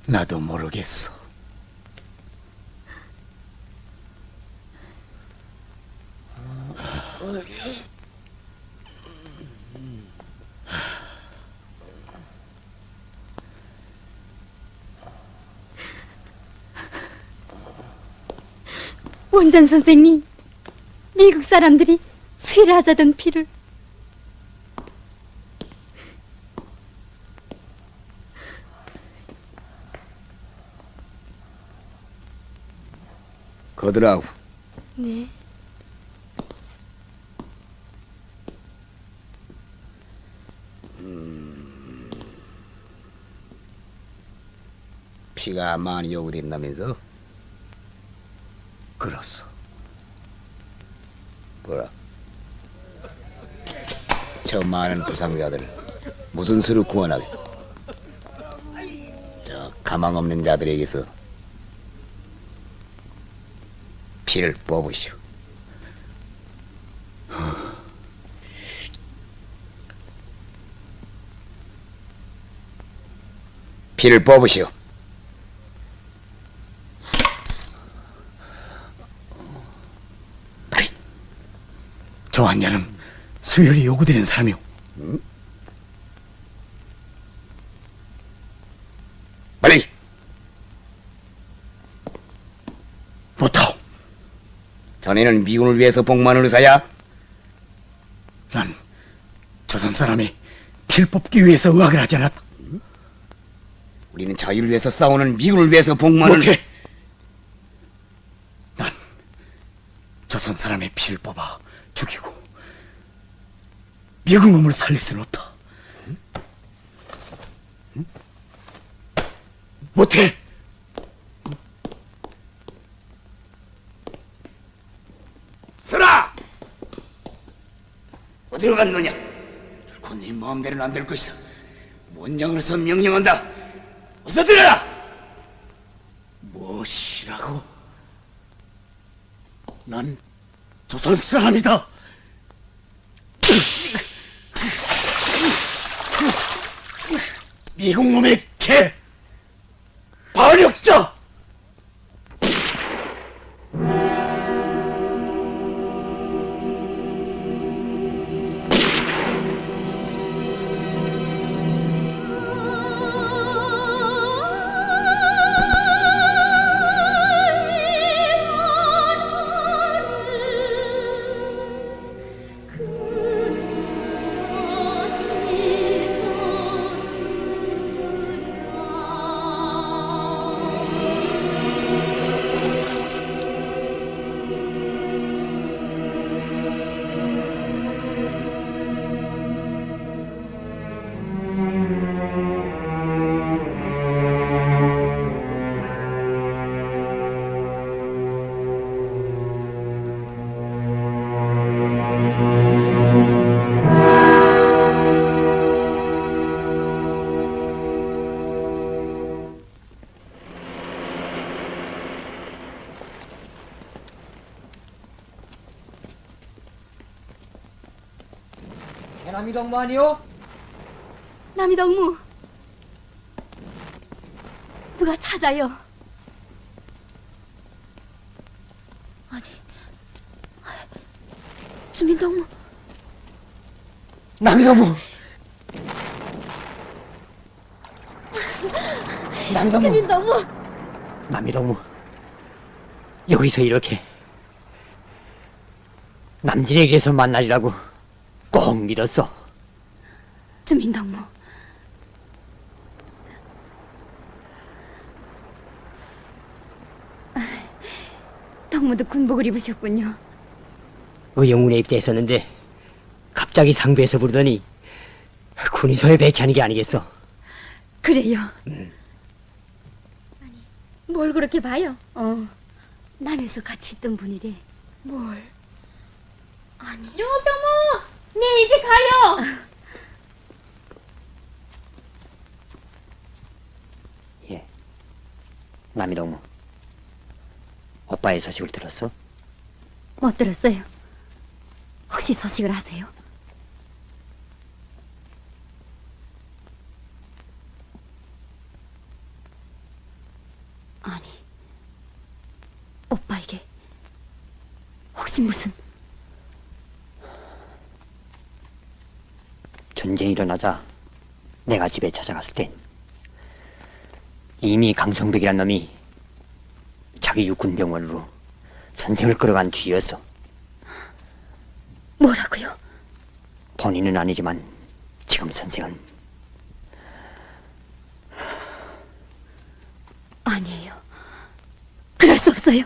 나도 모르겠어. 원장 선생님, 미국 사람들이 수혈을 하자던 피를 거들하고. 네. 피가 많이 요구된다면서? 그렇소. 뭐라? 저 많은 부상자들을 무슨 수로 구원하겠어? 저 가망 없는 자들에게서 피를 뽑으시오. 피를 뽑으시오. 빨리. 저 환자는 수혈이 요구되는 사람이오. 응? 빨리. 못하오. 자네는 미군을 위해서 복무하는 의사야? 난 조선 사람이 피를 뽑기 위해서 의학을 하지 않았다. 우리는 자유를 위해서 싸우는 미군을 위해서 복무하는... 못해. 난 조선 사람의 피를 뽑아 죽이고 미국 놈을 살릴 수는 없다. 못해. 서라! 어디로 가는 거냐? 결코 네 마음대로는 안 될 것이다. 원장으로서 명령한다. 어서 들어라! 무엇이라고? 난 조선 사람이다. 미국 놈의 개! 반역자! 최남이동무 아니오? 남이덕무, 누가 찾아요? 아니, 주민동무. 남이동무. 남이동무. 주민동무. 남이동무. 여기서 이렇게 남진의 길에서 만나리라고 꼭 믿었어. 주민동무. 동무도 군복을 입으셨군요. 의용군에 입대했었는데 갑자기 상부에서 부르더니 군의소에 배치하는 게 아니겠어. 그래요. 아니, 뭘 그렇게 봐요? 남에서 같이 있던 분이래. 뭘? 아니. 용옥동무! 네, 이제 가요! 예. 남이동무. 오빠의 소식을 들었어? 못 들었어요. 혹시 소식을 아세요? 아니, 오빠에게 혹시 무슨... 전쟁이 일어나자 내가 집에 찾아갔을 땐 이미 강성백이란 놈이 자기 육군병원으로 선생을 끌어간 뒤였어. 뭐라고요? 본인은 아니지만 지금 선생은 아니에요. 그럴 수 없어요.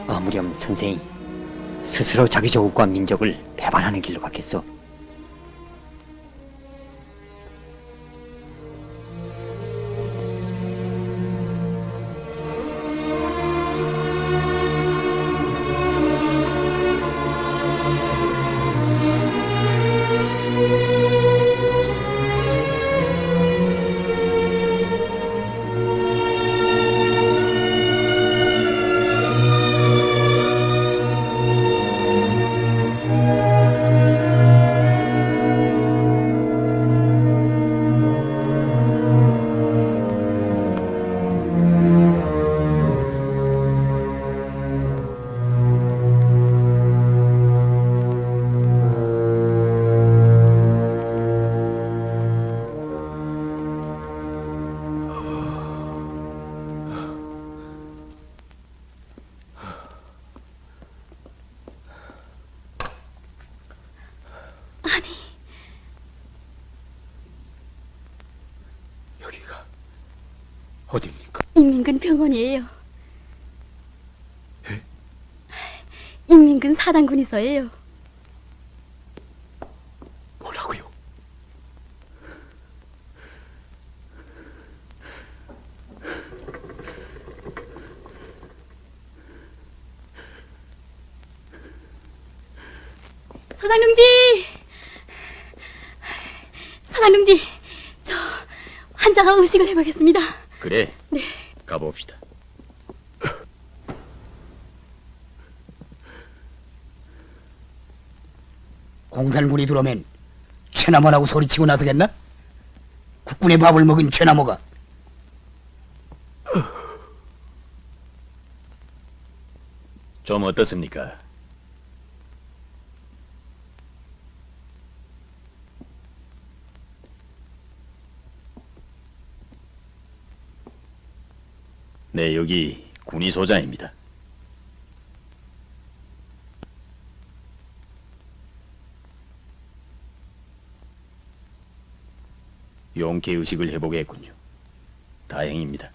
아무렴 선생이 스스로 자기 조국과 민족을 배반하는 길로 갔겠어. 어딥니까? 인민군 병원이에요. 인민군 사단군이서예요. 뭐라고요? 사장동지! 사장동지, 저 환자가 의식을 해보겠습니다. 그래. 네. 가봅시다. 공산군이 들어오면 최나무라고 소리치고 나서겠나? 국군의 밥을 먹인 최나무가. 좀 어떻습니까? 네, 여기 군의소장입니다. 용케 의식을 해보겠군요. 다행입니다.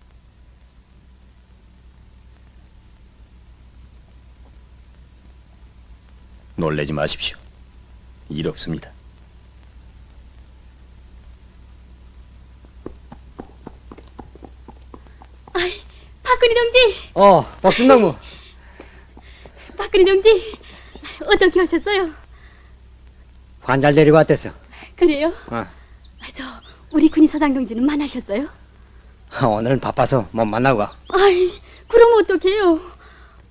놀라지 마십시오. 일 없습니다. 아이, 박근희 동지! 박준당무. 박근희 동지, 어떻게 오셨어요? 환자를 데리고 왔댔어. 그래요? 저 우리 군의 사장 동지는 만나셨어요? 오늘은 바빠서 못 만나고 가. 아이, 그럼 어떡해요?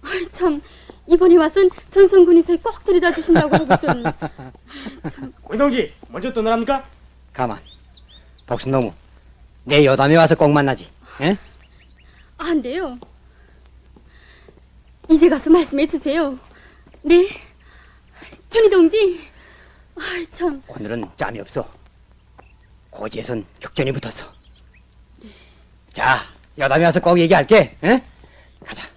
아이, 참, 이번에 와선 전선군의소에 꼭 데려다 주신다고 하고선. 참. 군의 동지, 먼저 떠나랍니까? 가만. 복순동무, 내 여담에 와서 꼭 만나지. 예? 안 돼요. 이제 가서 말씀해 주세요. 네, 준희 동지. 아이 참. 오늘은 짬이 없어. 고지에선 격전이 붙었어. 자, 여담에 와서 꼭 얘기할게. 에? 가자.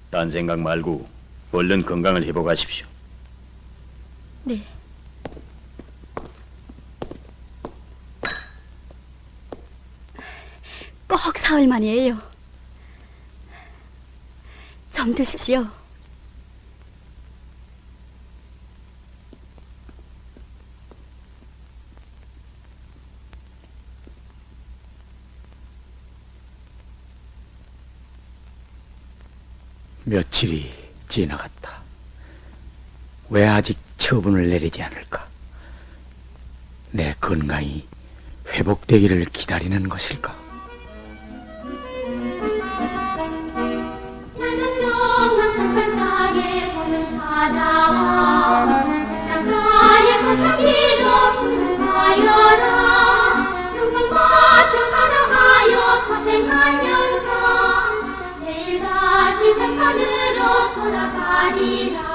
딴 생각 말고 얼른 건강을 회복하십시오. 네. 꼭 사흘 만이에요. 좀 드십시오. 며칠이 지나갔다. 왜 아직 처분을 내리지 않을까? 내 건강이 회복되기를 기다리는 것일까? 산으로 돌아가리라.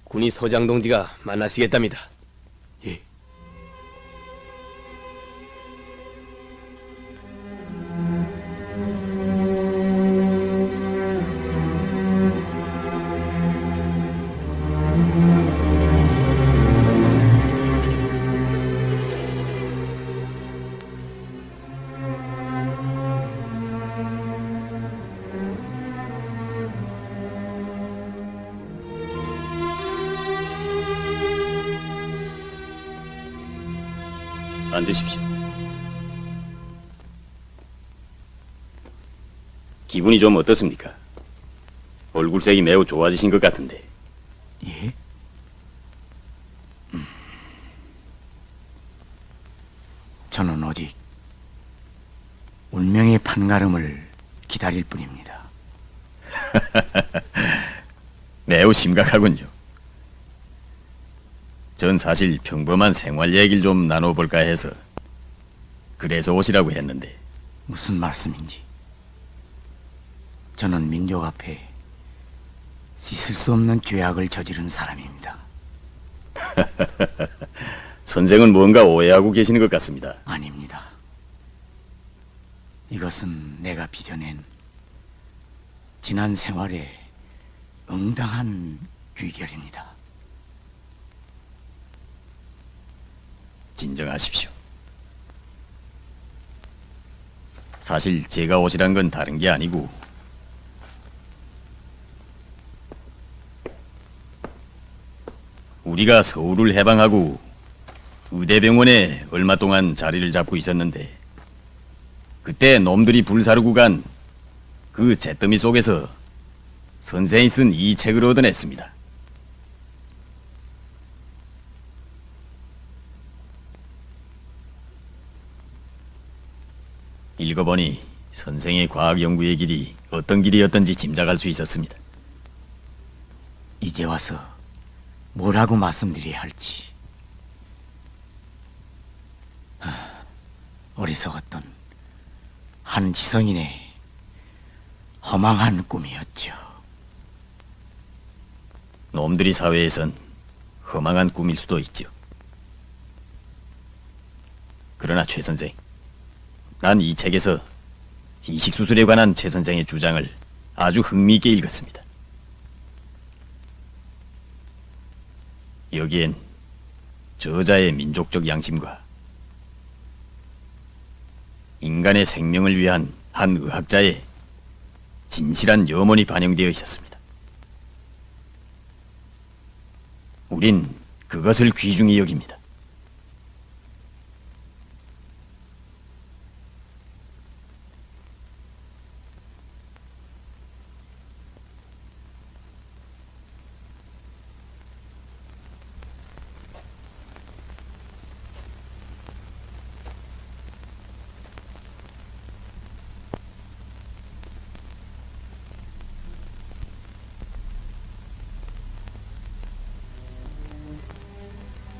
군이 소장 동지가 만나시겠답니다. 예. 앉으십시오. 기분이 좀 어떻습니까? 얼굴색이 매우 좋아지신 것 같은데. 예? 저는 오직 운명의 판가름을 기다릴 뿐입니다. 매우 심각하군요. 전 사실 평범한 생활 얘기를 좀 나눠볼까 해서 그래서 오시라고 했는데. 무슨 말씀인지. 저는 민족 앞에 씻을 수 없는 죄악을 저지른 사람입니다. 선생은 뭔가 오해하고 계시는 것 같습니다. 아닙니다. 이것은 내가 빚어낸 지난 생활의 응당한 귀결입니다. 진정하십시오. 사실 제가 오시란 건 다른 게 아니고 우리가 서울을 해방하고 의대병원에 얼마 동안 자리를 잡고 있었는데 그때 놈들이 불사르고 간 그 잿더미 속에서 선생이 쓴 이 책을 얻어냈습니다. 읽어보니 선생의 과학 연구의 길이 어떤 길이었던지 짐작할 수 있었습니다. 이제 와서 뭐라고 말씀드려야 할지. 어리석었던 한 지성인의 허망한 꿈이었죠. 놈들이 사회에선 허망한 꿈일 수도 있죠. 그러나 최 선생, 난 이 책에서 이식수술에 관한 최 선생의 주장을 아주 흥미있게 읽었습니다. 여기엔 저자의 민족적 양심과 인간의 생명을 위한 한 의학자의 진실한 염원이 반영되어 있었습니다. 우린 그것을 귀중히 여깁니다.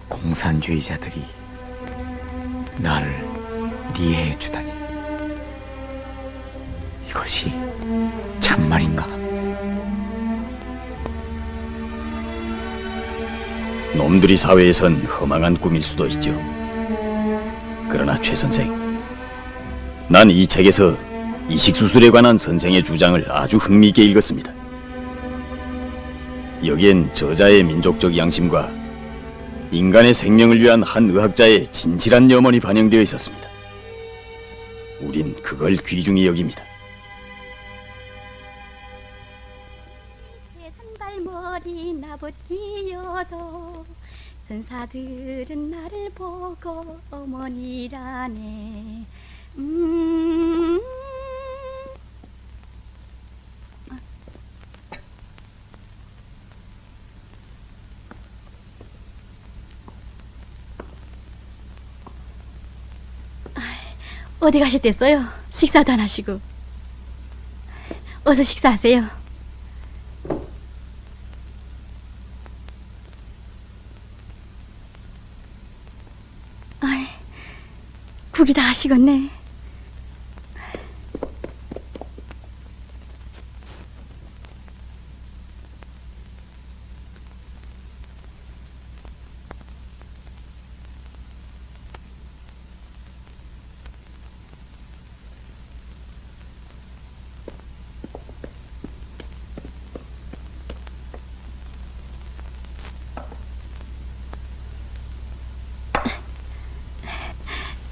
공산주의자들이 나를 리해해 주다니, 이것이 참말인가? 놈들이 사회에선 허망한 꿈일 수도 있죠. 그러나 최 선생, 난 이 책에서 이식수술에 관한 선생의 주장을 아주 흥미있게 읽었습니다. 여기엔 저자의 민족적 양심과 인간의 생명을 위한 한 의학자의 진실한 염원이 반영되어 있었습니다. 우린 그걸 귀중히 여깁니다. 산발머리 나봇기여도 전사들은 나를 보고 어머니라네. 어디 가셨댔어요? 식사도 안 하시고. 어서 식사하세요. 아이, 국이 다 하시겠네.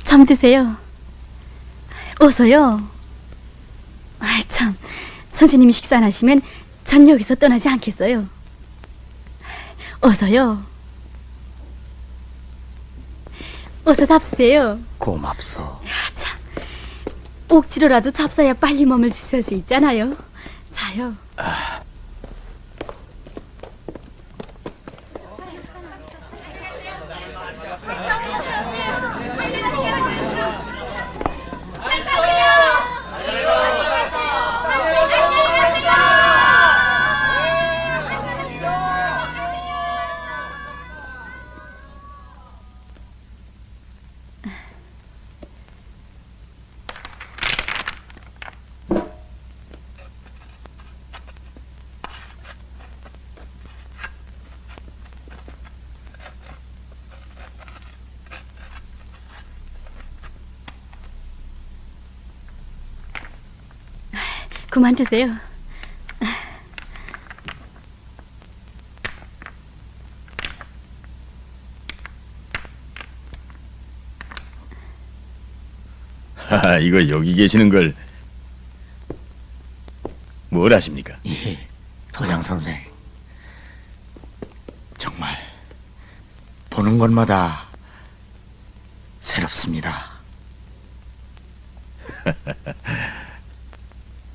참 드세요. 어서요. 아이 참, 선생님이 식사 안 하시면 전 여기서 떠나지 않겠어요. 어서요. 어서 잡수세요. 고맙소. 야, 참, 억지로라도 잡숴야 빨리 몸을 지칠 수 있잖아요. 자요. 그만 드세요. 하하, 이거 여기 계시는 걸 뭘 아십니까? 예, 도장 선생. 정말 보는 것마다 새롭습니다.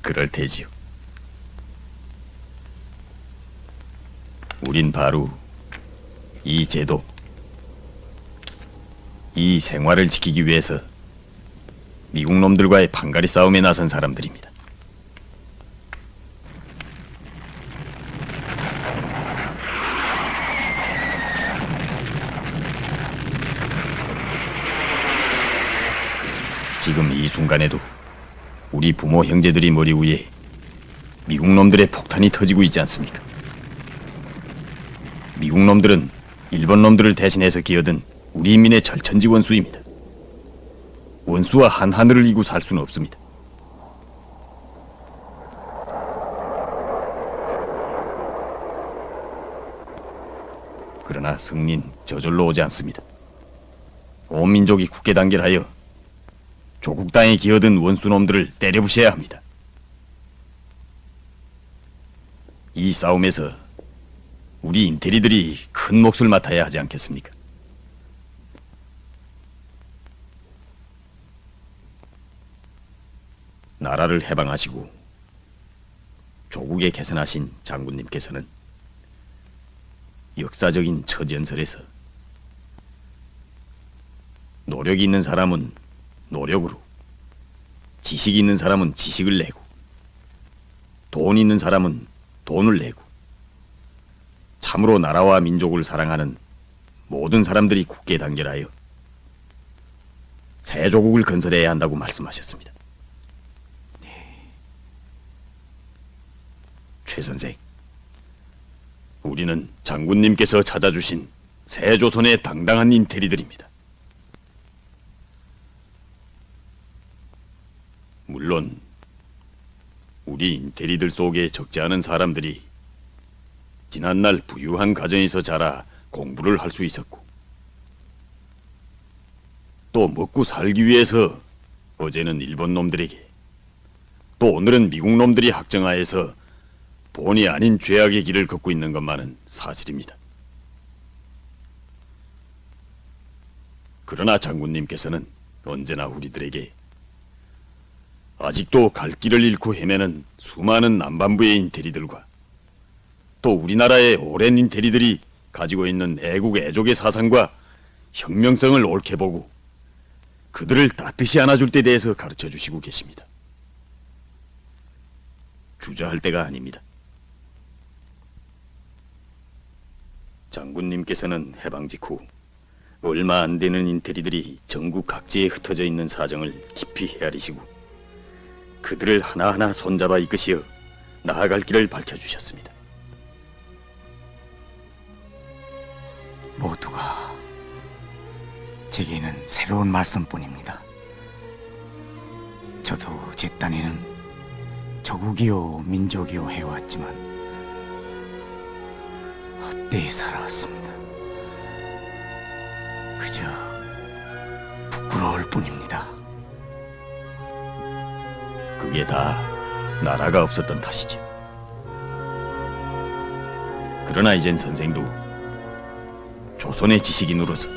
그럴 테지요. 우린 바로 이 제도, 이 생활을 지키기 위해서 미국 놈들과의 판가리 싸움에 나선 사람들입니다. 지금 이 순간에도 우리 부모 형제들이 머리 위에 미국 놈들의 폭탄이 터지고 있지 않습니까? 미국 놈들은 일본 놈들을 대신해서 기어든 우리 인민의 절천지 원수입니다. 원수와 한 하늘을 이고 살 수는 없습니다. 그러나 승리는 저절로 오지 않습니다. 온 민족이 굳게 단결하여 조국 땅에 기어든 원수놈들을 때려부셔야 합니다. 이 싸움에서 우리 인테리들이 큰 몫을 맡아야 하지 않겠습니까? 나라를 해방하시고 조국에 개선하신 장군님께서는 역사적인 처지연설에서 노력이 있는 사람은 노력으로, 지식이 있는 사람은 지식을 내고, 돈 있는 사람은 돈을 내고, 참으로 나라와 민족을 사랑하는 모든 사람들이 굳게 단결하여 새 조국을 건설해야 한다고 말씀하셨습니다. 최 선생, 우리는 장군님께서 찾아주신 새 조선의 당당한 인테리들입니다. 물론 우리 인테리들 속에 적지 않은 사람들이 지난날 부유한 가정에서 자라 공부를 할 수 있었고, 또 먹고 살기 위해서 어제는 일본 놈들에게, 또 오늘은 미국 놈들이 학정하에서 본의 아닌 죄악의 길을 걷고 있는 것만은 사실입니다. 그러나 장군님께서는 언제나 우리들에게 아직도 갈 길을 잃고 헤매는 수많은 남반부의 인테리들과 또 우리나라의 오랜 인테리들이 가지고 있는 애국 애족의 사상과 혁명성을 옳게 보고 그들을 따뜻이 안아줄 때 대해서 가르쳐 주시고 계십니다. 주저할 때가 아닙니다. 장군님께서는 해방 직후 얼마 안 되는 인테리들이 전국 각지에 흩어져 있는 사정을 깊이 헤아리시고 그들을 하나하나 손잡아 이끄시어 나아갈 길을 밝혀주셨습니다. 모두가 제게는 새로운 말씀뿐입니다. 저도 제 딴에는 조국이요 민족이요 해왔지만 헛되이 살아왔습니다. 그저 부끄러울 뿐입니다. 그게 다 나라가 없었던 탓이죠. 그러나 이젠 선생도 조선의 지식인으로서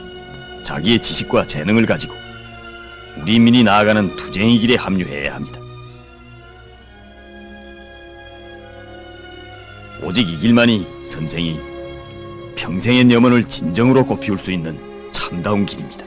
자기의 지식과 재능을 가지고 우리 인민이 나아가는 투쟁의 길에 합류해야 합니다. 오직 이 길만이 선생이 평생의 염원을 진정으로 꽃피울 수 있는 참다운 길입니다.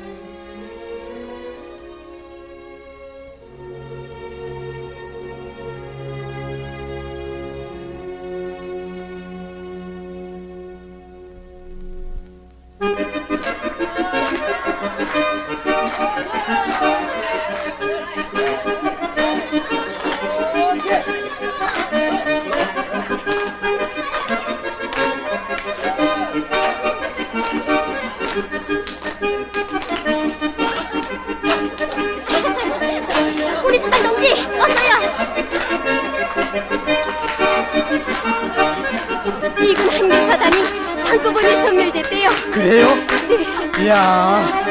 우리 수장 동지, 어서요. 미군 한국사단이 한꺼번에 정멸됐대요. 그래요? 네. 이야.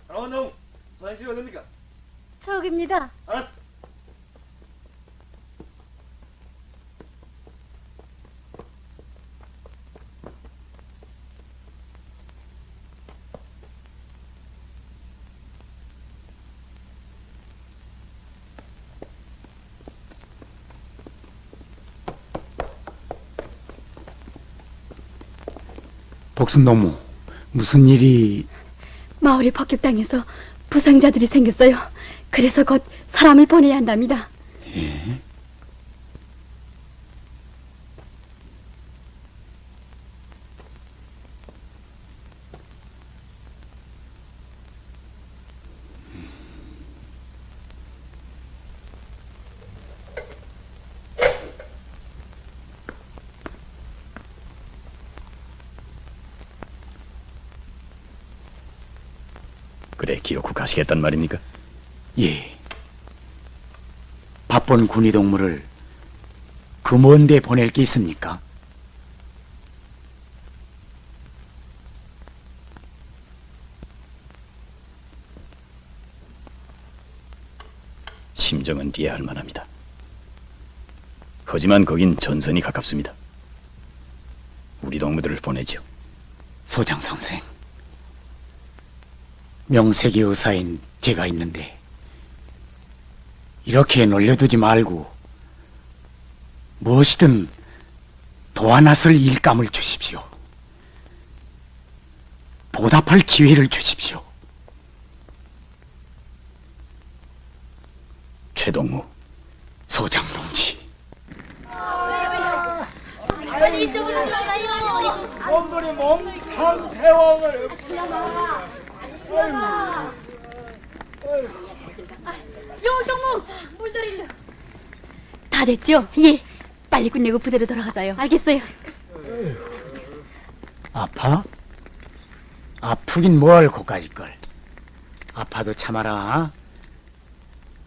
강원동 소장실 어딥니까? 저기입니다. 알았어. 복순노무, 무슨 일이... 마을이 폭격당해서 부상자들이 생겼어요. 그래서 곧 사람을 보내야 한답니다. 예? 그래 기어코 가시겠단 말입니까? 예. 바쁜 군이 동무를 그 먼데 보낼 게 있습니까? 심정은 이해할 만합니다. 하지만 거긴 전선이 가깝습니다. 우리 동무들을 보내지요. 소장 선생, 명색이 의사인 제가 있는데 이렇게 놀려두지 말고 무엇이든 도와나설 일감을 주십시오. 보답할 기회를 주십시오. 최동무, 소장 동지. 이쪽으로 들어가요. 몸들이 몸탕 대왕을 요동무 물들이려. 다 됐죠? 예. 빨리 끝내고 부대로 돌아가자요. 알겠어요. 아파? 아프긴 뭘 고까짓걸. 아파도 참아라.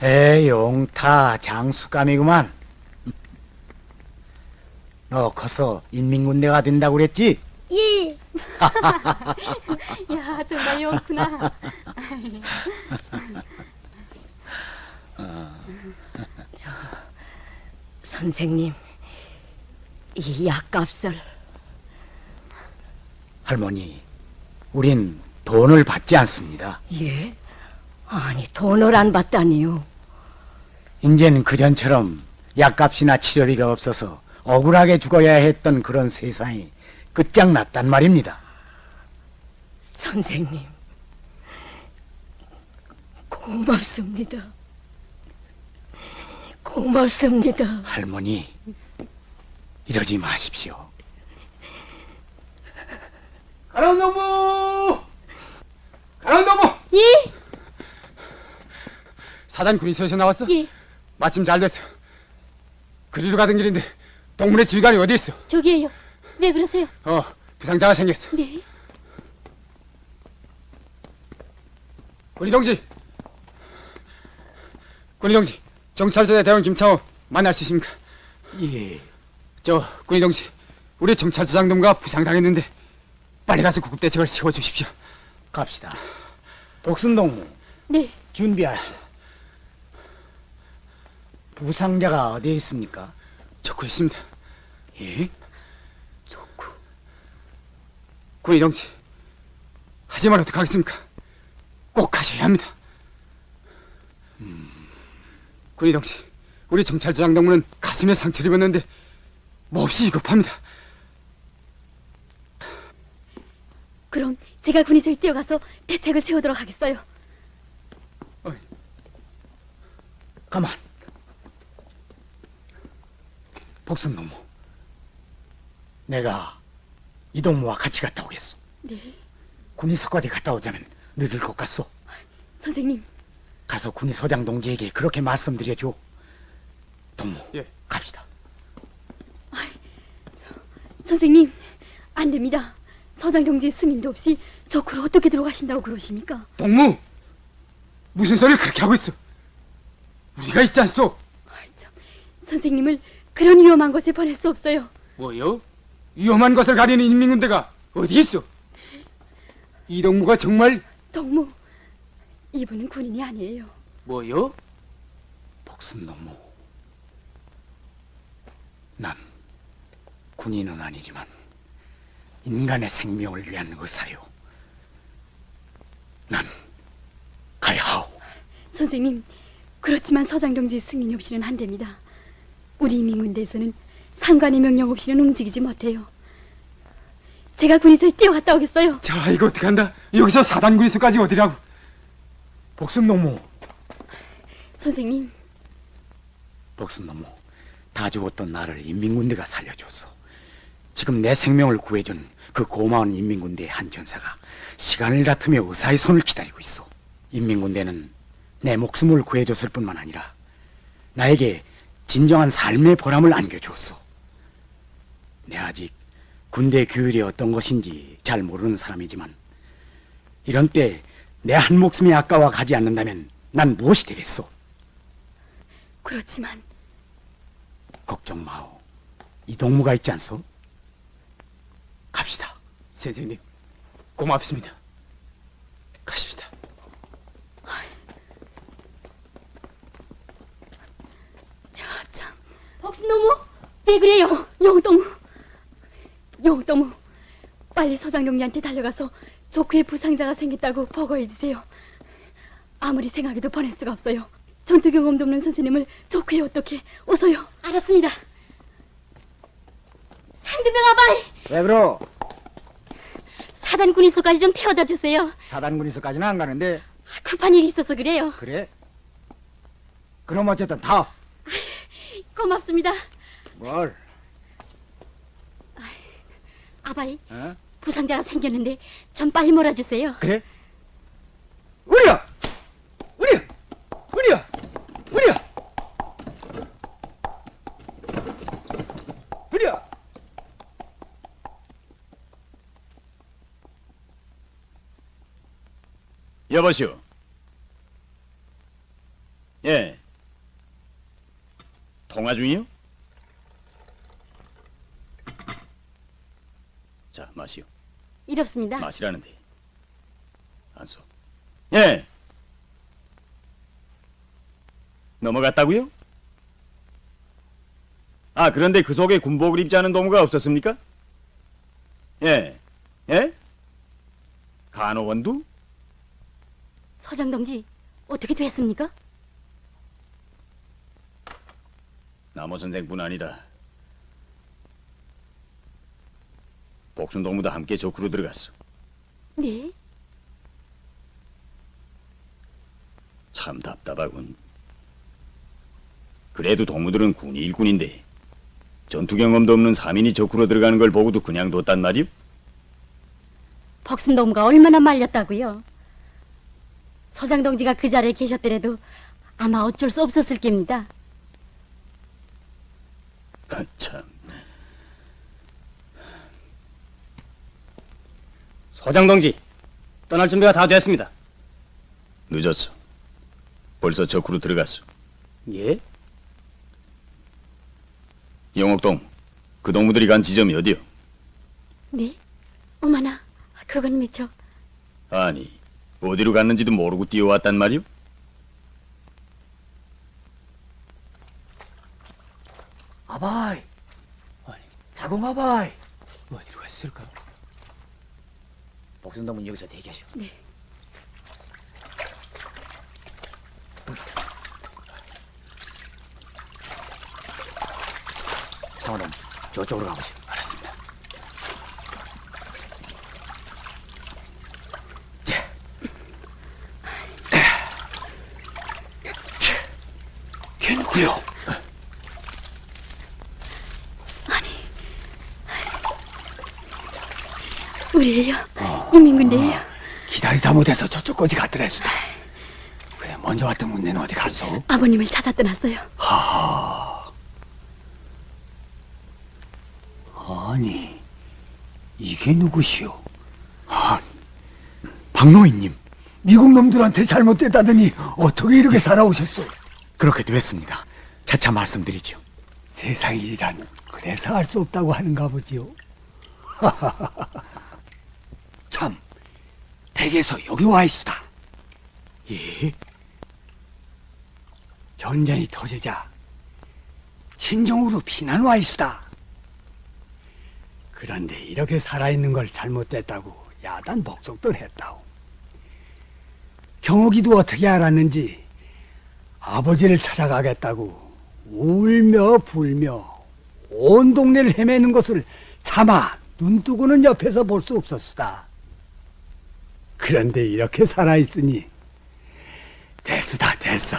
용타 장수감이구만. 너 커서 인민군대가 된다고 그랬지? 예. 야, 정말 좋구나. 선생님, 이 약값을. 할머니, 우린 돈을 받지 않습니다. 예? 아니, 돈을 안 받다니요. 인젠 그전처럼 약값이나 치료비가 없어서 억울하게 죽어야 했던 그런 세상이 끝장났단 말입니다. 선생님, 고맙습니다. 고맙습니다. 할머니, 이러지 마십시오. 가랑동무! 가랑동무! 예? 사단 군인서에서 나왔어? 예. 마침 잘 됐어. 그리로 가던 길인데 동문의 지휘관이 어디 있어? 저기에요. 왜 그러세요? 부상자가 생겼어. 네. 군인 동지! 군인 동지, 정찰서의 대원 김창호 만날 수 있습니까? 예. 군인 동지, 우리 정찰서 장동무가 부상당했는데 빨리 가서 구급대책을 세워주십시오. 갑시다. 복순동무. 네. 준비하시오. 부상자가 어디에 있습니까? 좋고 있습니다. 예? 군인 동지, 하지만 어떡하겠습니까? 꼭 하셔야 합니다. 군인 동지, 우리 정찰서 장동무는 가슴에 상처를 입었는데 몹시 위급합니다. 그럼 제가 군의소에 뛰어가서 대책을 세우도록 하겠어요. 가만. 복순동무, 내가 이동무와 같이 갔다 오겠소. 네. 군의소까지 갔다 오자면 늦을 것 같소. 선생님. 가서 군의소장 동지에게 그렇게 말씀드려줘. 동무, 예. 갑시다. 선생님, 안 됩니다. 서장 동지의 승인도 없이 저 굴 어떻게 들어가신다고 그러십니까? 동무! 무슨 소리를 그렇게 하고 있어? 우리가 있지 않소? 선생님을 그런 위험한 곳에 보낼 수 없어요. 뭐요? 위험한 것을 가리는 인민군대가 어디 있어? 이동무가 정말... 동무, 이분은 군인이 아니에요. 뭐요? 복순동무, 난 군인은 아니지만 인간의 생명을 위한 의사요. 난 가야 하오. 선생님, 그렇지만 서장 동지의 승인이 없이는 안 됩니다. 우리 인민군대에서는 상관의 명령 없이는 움직이지 못해요. 제가 군의소에 뛰어갔다 오겠어요. 자, 이거 어떡한다? 여기서 사단 군의소까지 어디라고? 복순동무. 선생님, 복순너무 다 죽었던 나를 인민군대가 살려줬어. 지금 내 생명을 구해준 그 고마운 인민군대의 한 전사가 시간을 다투며 의사의 손을 기다리고 있어. 인민군대는 내 목숨을 구해줬을 뿐만 아니라 나에게 진정한 삶의 보람을 안겨주었어. 내 아직 군대 규율이 어떤 것인지 잘 모르는 사람이지만 이런 때 내 한 목숨이 아까워 가지 않는다면 난 무엇이 되겠소? 그렇지만 걱정 마오. 이 동무가 있지 않소? 갑시다. 선생님, 고맙습니다. 가십시다. 야, 참. 복순너무 왜 그래요? 영동무 빨리 서장룡리한테 달려가서 조크에 부상자가 생겼다고 보고해 주세요. 아무리 생각해도 보낼 수가 없어요. 전투 경험도 없는 선생님을 조크에 어떻게? 어서요. 알았습니다. 상대병 아바이, 왜 그러? 사단군인소까지 좀 태워다 주세요. 사단군에서까지는 안 가는데. 급한 일이 있어서 그래요. 그래? 그럼 어쨌든 타. 고맙습니다. 뭘? 아바이, 어? 부상자가 생겼는데 좀 빨리 몰아주세요. 그래? 우리야! 여보시오. 예. 통화 중이요? 자, 마시오. 이렇습니다. 마시라는데. 안소. 예. 넘어갔다고요? 아, 그런데 그 속에 군복을 입지 않은 동무가 없었습니까? 예. 예? 간호원도? 서장동지, 어떻게 됐습니까? 남호 선생뿐 아니라 복순 동무도 함께 조크로 들어갔어. 네? 참 답답하군. 그래도 동무들은 군이 일꾼인데 전투 경험도 없는 3인이 조크로 들어가는 걸 보고도 그냥 뒀단 말이오? 복순동무가 얼마나 말렸다고요? 서장동지가 그 자리에 계셨더라도 아마 어쩔 수 없었을 겁니다. 아, 참. 소장동지, 떠날 준비가 다 됐습니다. 늦었어. 벌써 적으로 들어갔어. 예? 영옥동, 그 동무들이 간 지점이 어디요? 네? 어머나, 그건 미처. 아니, 어디로 갔는지도 모르고 뛰어왔단 말이오? 아바이, 사공 아바이. 어디로 갔을까? 복순동은 여기서 대기하시오. 네. 상호동, 저쪽으로 가보시오. 알았습니다. 걔는구요. 우리예요. 인민군대예요. 기다리다 못해서 저쪽까지 갔더라 수다. 그래, 먼저 왔던 문제는 어디 갔어? 아버님을 찾아 떠났어요. 하하. 아니, 이게 누구시오? 아, 박노인님. 미국 놈들한테 잘못됐다더니 어떻게 이렇게 살아오셨어? 그렇게 됐습니다. 차차 말씀드리죠. 세상 일이란 그래서 알 수 없다고 하는가 보지요. 참, 댁에서 여기 와 있수다. 예? 전쟁이 터지자 친정으로 피난 와 있수다. 그런데 이렇게 살아있는 걸 잘못됐다고 야단 복속도 했다오. 경옥이도 어떻게 알았는지 아버지를 찾아가겠다고 울며 불며 온 동네를 헤매는 것을 차마 눈뜨고는 옆에서 볼 수 없었수다. 그런데 이렇게 살아있으니 됐수다, 됐어.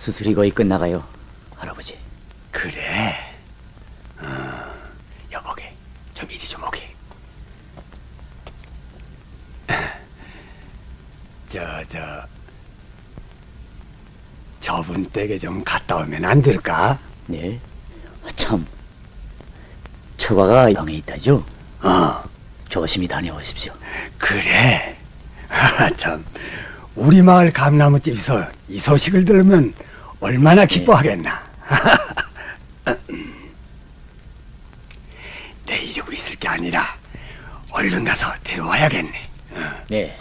수술이 거의 끝나가요, 할아버지. 그래. 여보게, 좀 이리 좀 오게. 저분 댁에 좀 갔다 오면 안 될까? 네. 참, 처가가 방에 있다죠? 조심히 다녀오십시오. 그래. 참, 우리 마을 감나무집에서 이 소식을 들으면 얼마나 기뻐하겠나. 내 이러고 있을 게 아니라 얼른 가서 데려와야겠네. 네.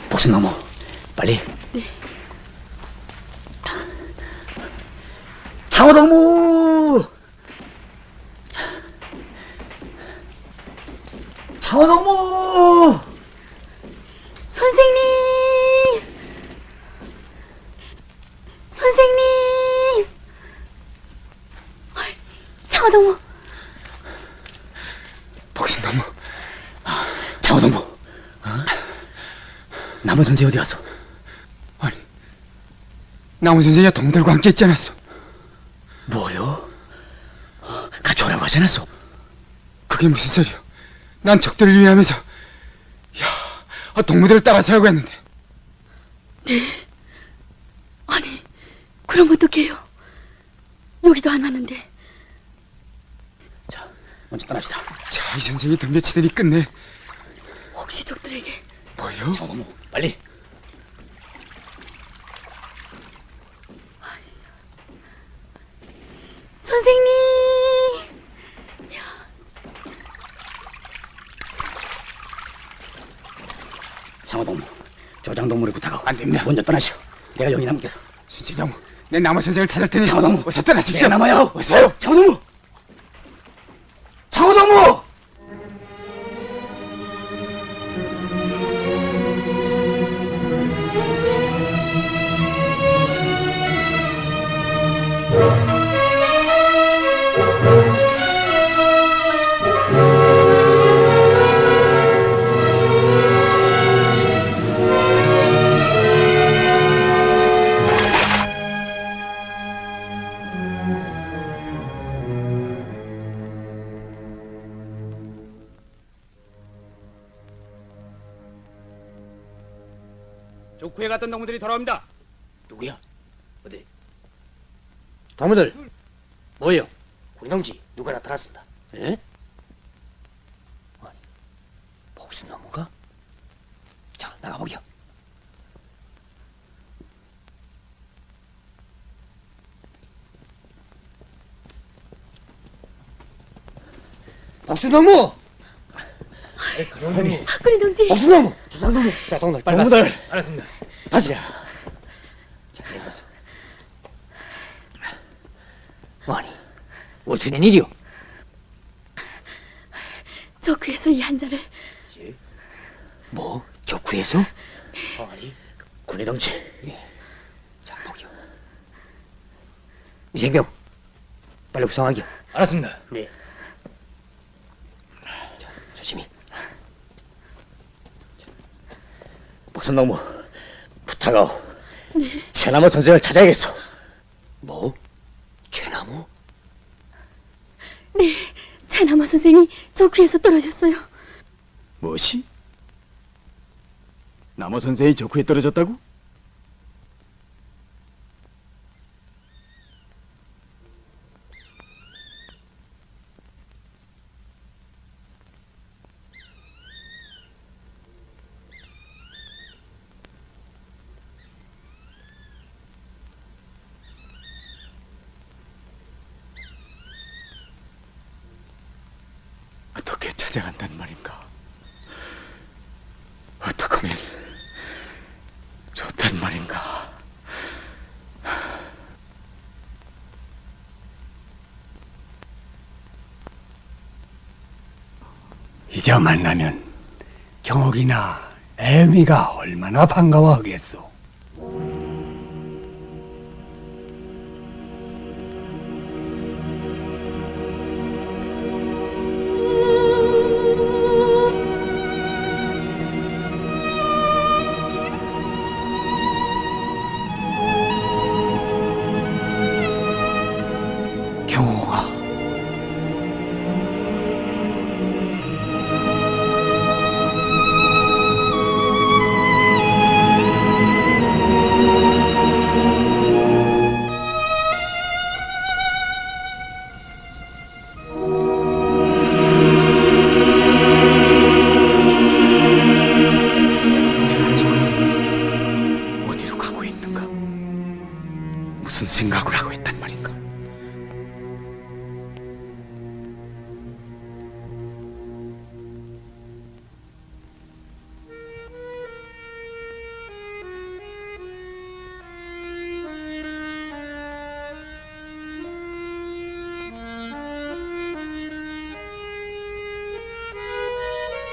복순나무, 빨리. 네. 장어동무! 장어동무! 선생님! 선생님! 장어동무! 복순나무. 장어동무. 나무 선생 어디 갔어? 나무 선생이가 동물들과 함께 있지 않았어? 뭐요? 같이 오라고 하지 않았어? 그게 무슨 소리야? 난 적들을 유의하면서 동무들을 따라 살고 했는데. 네. 아니, 그럼 어떡해요? 여기도 안 왔는데. 먼저 떠납시다. 자, 이 선생이 덤벼치더니 끝내. 혹시 적들에게. 뭐요? 장어동무, 빨리. 선생님! 장어동무, 조장동무를 부탁하고 안 됩니다. 먼저 떠나시오. 내가 여기 남겠어. 선생님, 내 나무 선생을 찾을 테니 장어동무, 어서 떠나십시오. 내가 남아요. 어서요. 장어동무! 장어동무! 족구에 갔던 놈들이 돌아옵니다. 누구야? 어디? 동무들, 뭐예요? 우리 동지 누가 나타났습니다. 예? 아니, 복순나무가? 자, 나가보기야. 복순나무! 그러니 박근혜 동지! 복순나무! 주상동무! 자, 동무들 빨리 동무들! 알았습니다. 가자. 자, 내려서. 아니, 어떻게 된 일이오? 적회에서 이 한자를. 뭐? 적구에서? 아니, 군의 덩치. 예. 자, 보기요. 이생병, 빨리 구성하기요. 알았습니다. 네. 자, 조심히. 복순동무, 부탁하오. 네. 최나무 선생을 찾아야겠어. 뭐? 최나무? 네, 차나무 선생이 적회에서 떨어졌어요. 무엇이? 나무 선생이 적후에 떨어졌다고? 찾아간단 말인가? 어떡하면 좋단 말인가? 이제 만나면 경옥이나 애미가 얼마나 반가워하겠소. 경호가 내가 지금 어디로 가고 있는가? 무슨 생각을 하고 있단 말인가?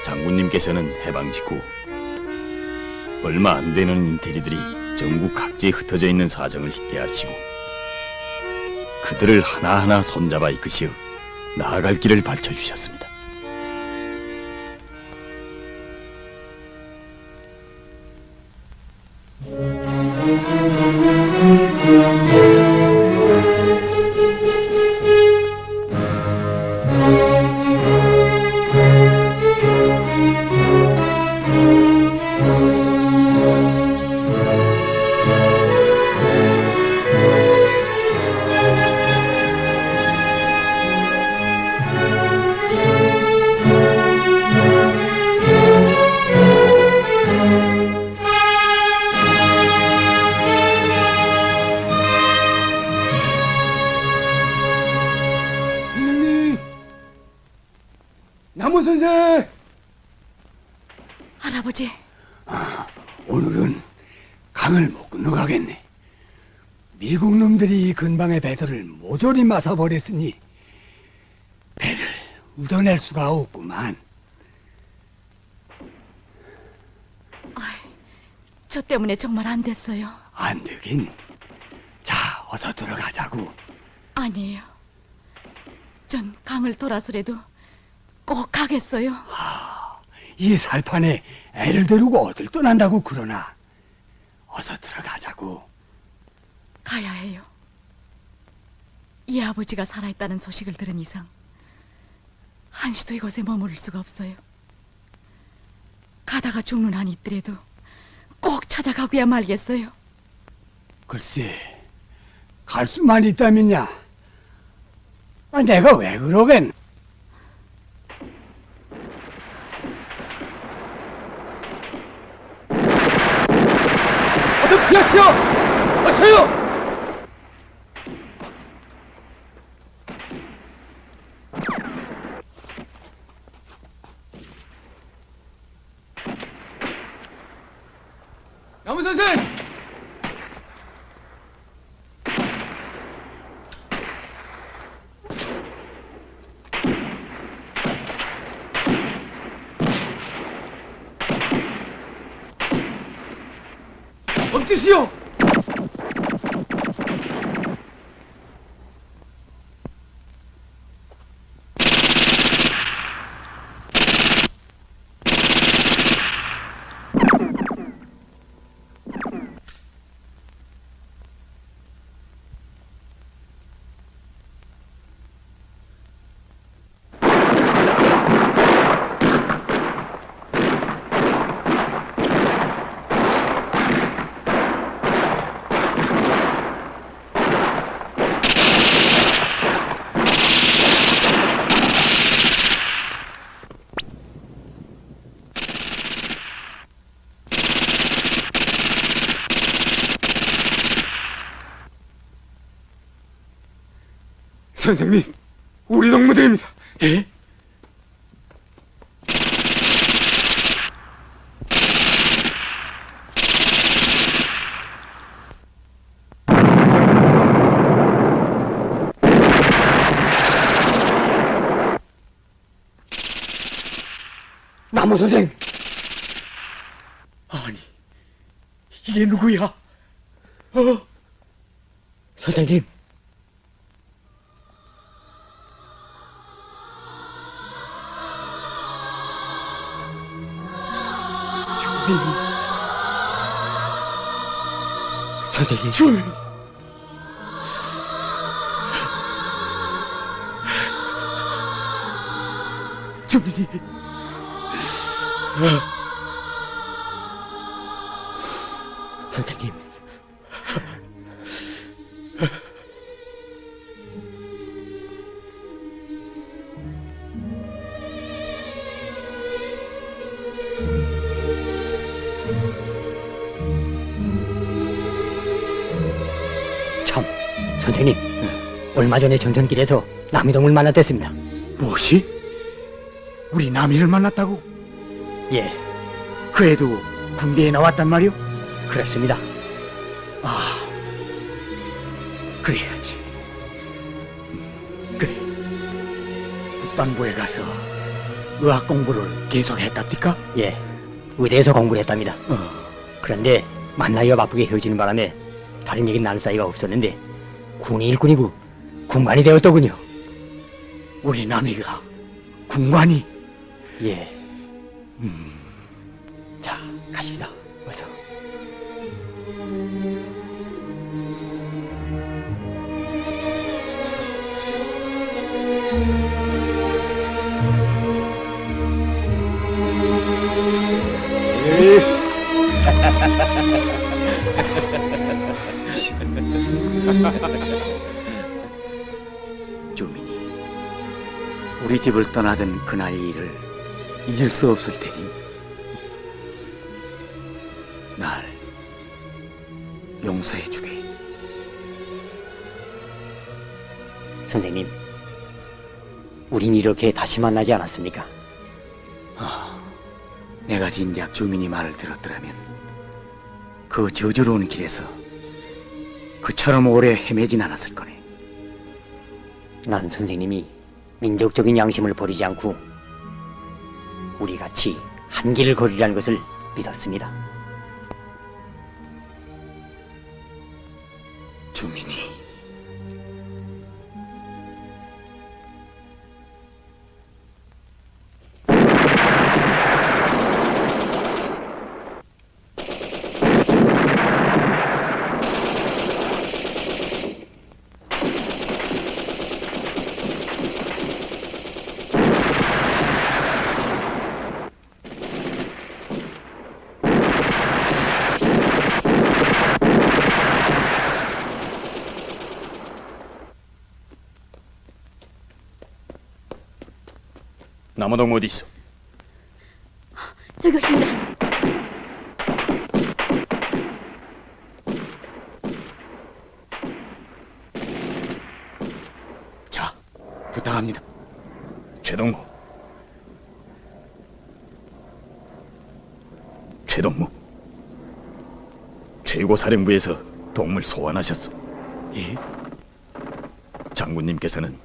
장군님께서는 해방 직후 얼마 안 되는 인테리들이 전국 각지에 흩어져 있는 사정을 헤아리시고 그들을 하나하나 손잡아 이끄시어 나아갈 길을 밝혀주셨습니다. 선생님! 나무 선생! 할아버지, 오늘은 강을 못 건너가겠네. 미국 놈들이 이 근방의 배들을 모조리 마사버렸으니 배를 얻어낼 수가 없구만. 저 때문에 정말 안 됐어요. 안 되긴. 자, 어서 들어가자고. 아니에요. 전 강을 돌아서라도 꼭 가겠어요. 이 살판에 애를 데리고 어딜 떠난다고 그러나. 어서 들어가자고. 가야 해요. 이 아버지가 살아있다는 소식을 들은 이상 한시도 이곳에 머무를 수가 없어요. 가다가 죽는 한이 있더라도 꼭 찾아가고야 말겠어요. 글쎄, 갈 수만 있다면야. 내가 왜 그러겠나? 어서 피하시오! 어서요! 나무 선생! 엎드시오! 선생님, 우리 동무들입니다. 예? 남호 선생. 아니, 이게 누구야? 선생님. 선생님. 주민이. 선생님. 참, 선생님. 얼마 전에 전선길에서 남이동을 만났댔습니다. 무엇이? 우리 남이를 만났다고? 예, 그 애도 군대에 나왔단 말이오? 그렇습니다. 아, 그래야지. 그래. 북반부에 가서 의학 공부를 계속했답니까? 예, 의대에서 공부를 했답니다. 그런데 만나기가 바쁘게 헤어지는 바람에 다른 얘기는 나눌 사이가 없었는데 군이 일꾼이고 군관이 되었더군요. 우리 남이가 군관이? 예. 자, 가십시다. 어서. 주민이 우리 집을 떠나던 그날 일을 잊을 수 없을 테니 날 용서해주게. 선생님, 우린 이렇게 다시 만나지 않았습니까? 내가 진작 주민이 말을 들었더라면 그 저주로운 길에서 그처럼 오래 헤매진 않았을 거네. 난 선생님이 민족적인 양심을 버리지 않고 우리 같이 한 길을 걸으라는 것을 믿었습니다. 주민이 남호동 어디 있어? 저기 오십니다. 자, 부탁합니다. 최동무. 최동무. 최고사령부에서 동물 소환하셨소. 예? 장군님께서는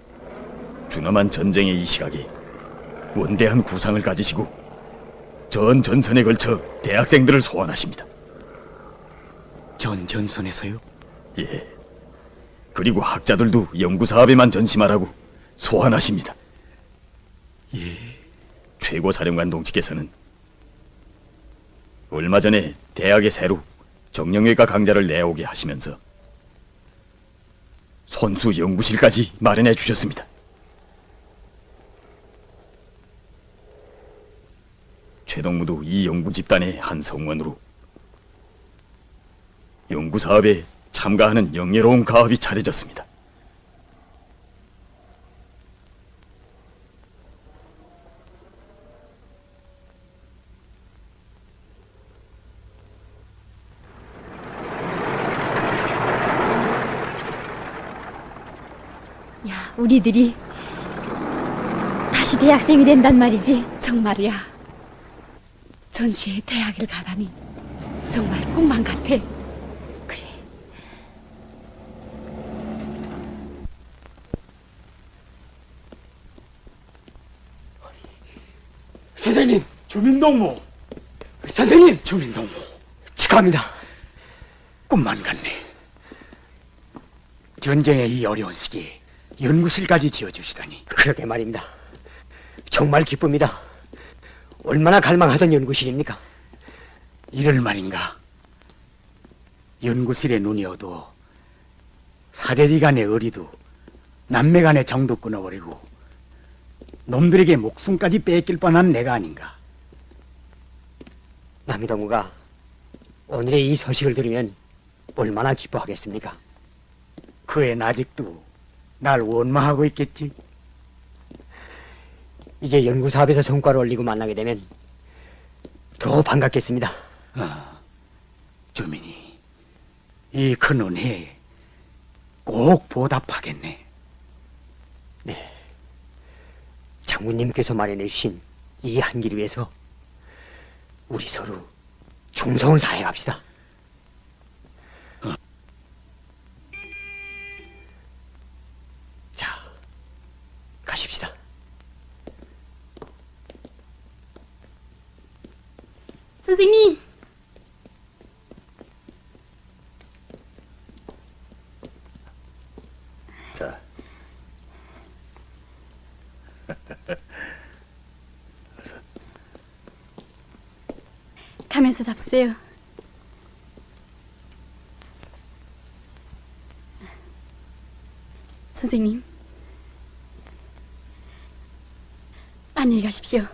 준엄한 전쟁의 이 시각에 원대한 구상을 가지시고 전 전선에 걸쳐 대학생들을 소환하십니다. 전 전선에서요? 예. 그리고 학자들도 연구사업에만 전심하라고 소환하십니다. 예. 최고사령관 동지께서는 얼마 전에 대학에 새로 정형외과 강좌를 내오게 하시면서 손수 연구실까지 마련해 주셨습니다. 최동무도 이 연구 집단의 한 성원으로 연구 사업에 참가하는 영예로운 가업이 차려졌습니다. 야, 우리들이 다시 대학생이 된단 말이지. 정말이야. 전시에 대학을 가다니 정말 꿈만 같아. 그래. 선생님, 주민동무. 선생님! 주민동무. 축하합니다. 꿈만 같네. 전쟁의 이 어려운 시기에 연구실까지 지어주시다니. 그러게 말입니다. 정말 기쁩니다. 얼마나 갈망하던 연구실입니까? 이럴 말인가. 연구실에 눈이 어두워 사제지 간의 의리도 남매 간의 정도 끊어버리고 놈들에게 목숨까지 뺏길 뻔한 내가 아닌가. 남이동무가 오늘의 이 소식을 들으면 얼마나 기뻐하겠습니까? 그 애는 아직도 날 원망하고 있겠지. 이제 연구사업에서 성과를 올리고 만나게 되면 더 반갑겠습니다. 주민이 이 큰 은혜에 꼭 보답하겠네. 네. 장군님께서 마련해 주신 이 한길 위해서 우리 서로 충성을 다해 갑시다. 자, 가십시다. 선생님. 자. 가면서 잡세요. 선생님. 안녕히 가십시오.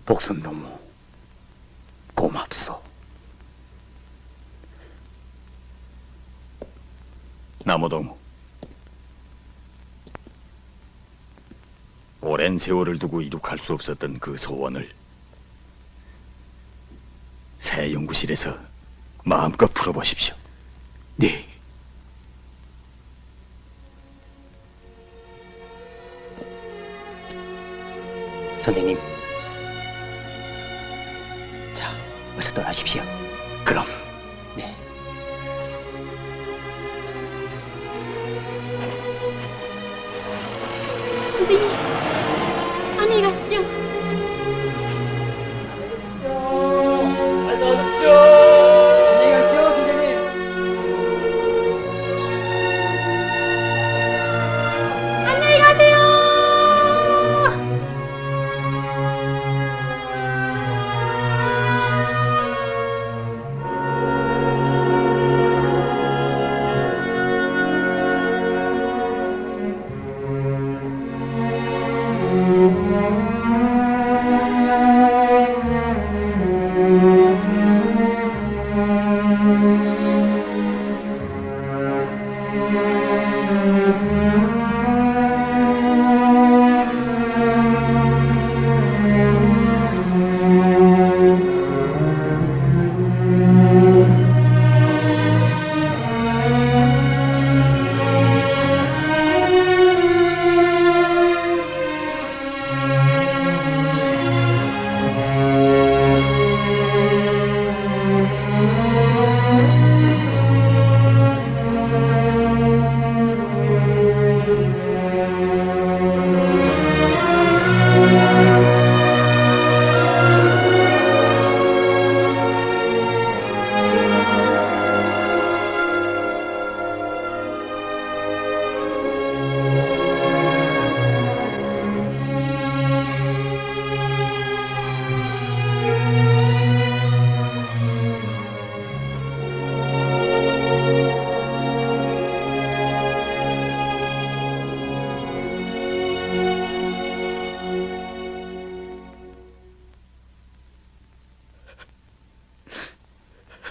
복순동무 고맙소. 남호동무, 오랜 세월을 두고 이룩할 수 없었던 그 소원을 새 연구실에서 마음껏 풀어보십시오. 네. 선생님, 자, 어서 떠나십시오. 그럼. 네. 선생님. 안녕히 가십시오. 잘 싸워주십시오. 안녕히 가십시오, 선생님. 안녕히 가세요.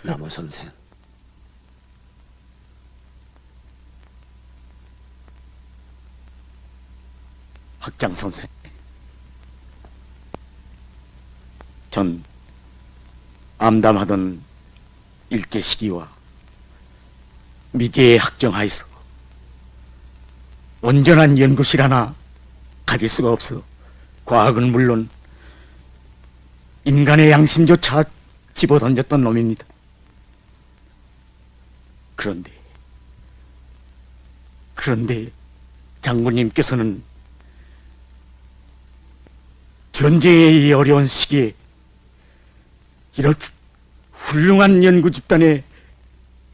나무 선생. 학장 선생. 전 암담하던 일제 시기와 미제의 학정하에서 온전한 연구실 하나 가질 수가 없어 과학은 물론 인간의 양심조차 집어던졌던 놈입니다. 그런데 장군님께서는 전쟁의 이 어려운 시기에 이렇듯 훌륭한 연구 집단에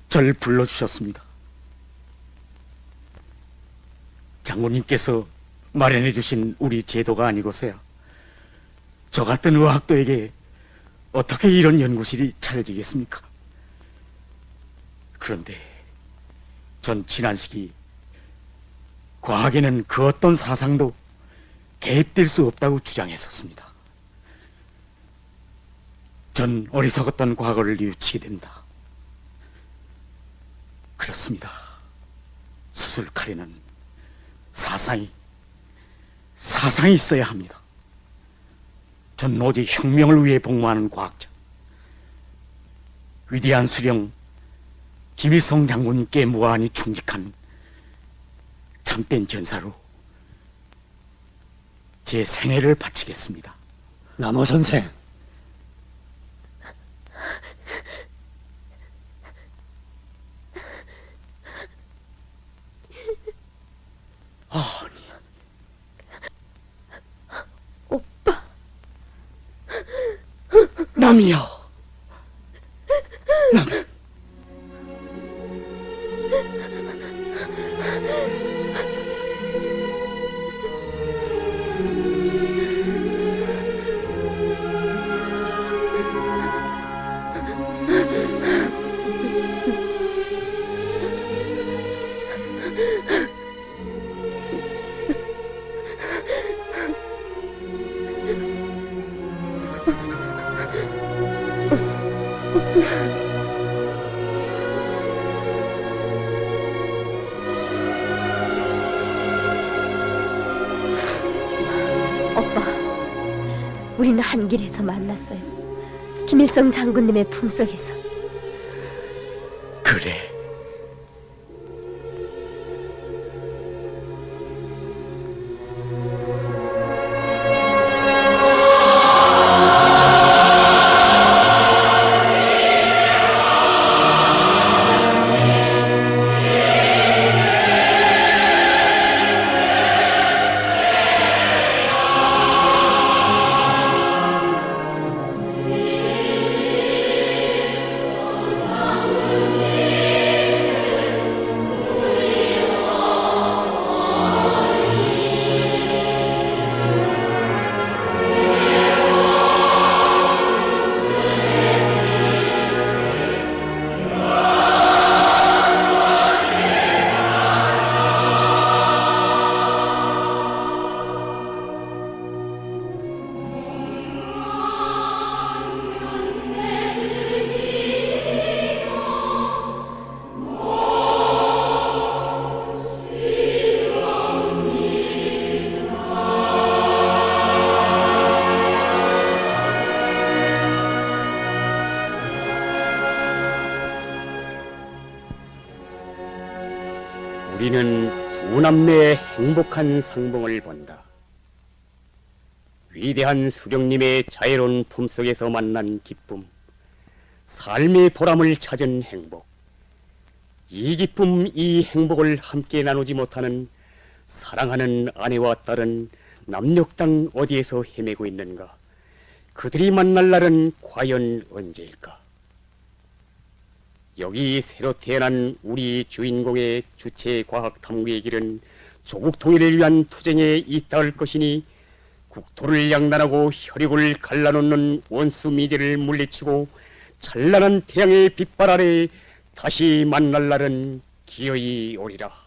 절 불러주셨습니다. 장군님께서 마련해 주신 우리 제도가 아니고서야 저 같은 의학도에게 어떻게 이런 연구실이 차려지겠습니까? 그런데 전 지난 시기 과학에는 그 어떤 사상도 개입될 수 없다고 주장했었습니다. 전 어리석었던 과거를 뉘우치게 됩니다. 그렇습니다. 수술칼에는 사상이 있어야 합니다. 전 오직 혁명을 위해 복무하는 과학자, 위대한 수령 김일성 장군님께 무한히 충직한 참된 전사로 제 생애를 바치겠습니다. 남호 선생, 남이여, 남. 우리는 한 길에서 만났어요. 김일성 장군님의 품속에서. 그래. 우리는 두 남매의 행복한 상봉을 본다. 위대한 수령님의 자애로운 품속에서 만난 기쁨, 삶의 보람을 찾은 행복. 이 기쁨, 이 행복을 함께 나누지 못하는 사랑하는 아내와 딸은 남녘땅 어디에서 헤매고 있는가? 그들이 만날 날은 과연 언제일까? 여기 새로 태어난 우리 주인공의 주체 과학 탐구의 길은 조국 통일을 위한 투쟁에 잇닿을 것이니 국토를 양단하고 혈육을 갈라놓는 원수 미제를 물리치고 찬란한 태양의 빛발 아래 다시 만날 날은 기어이 오리라.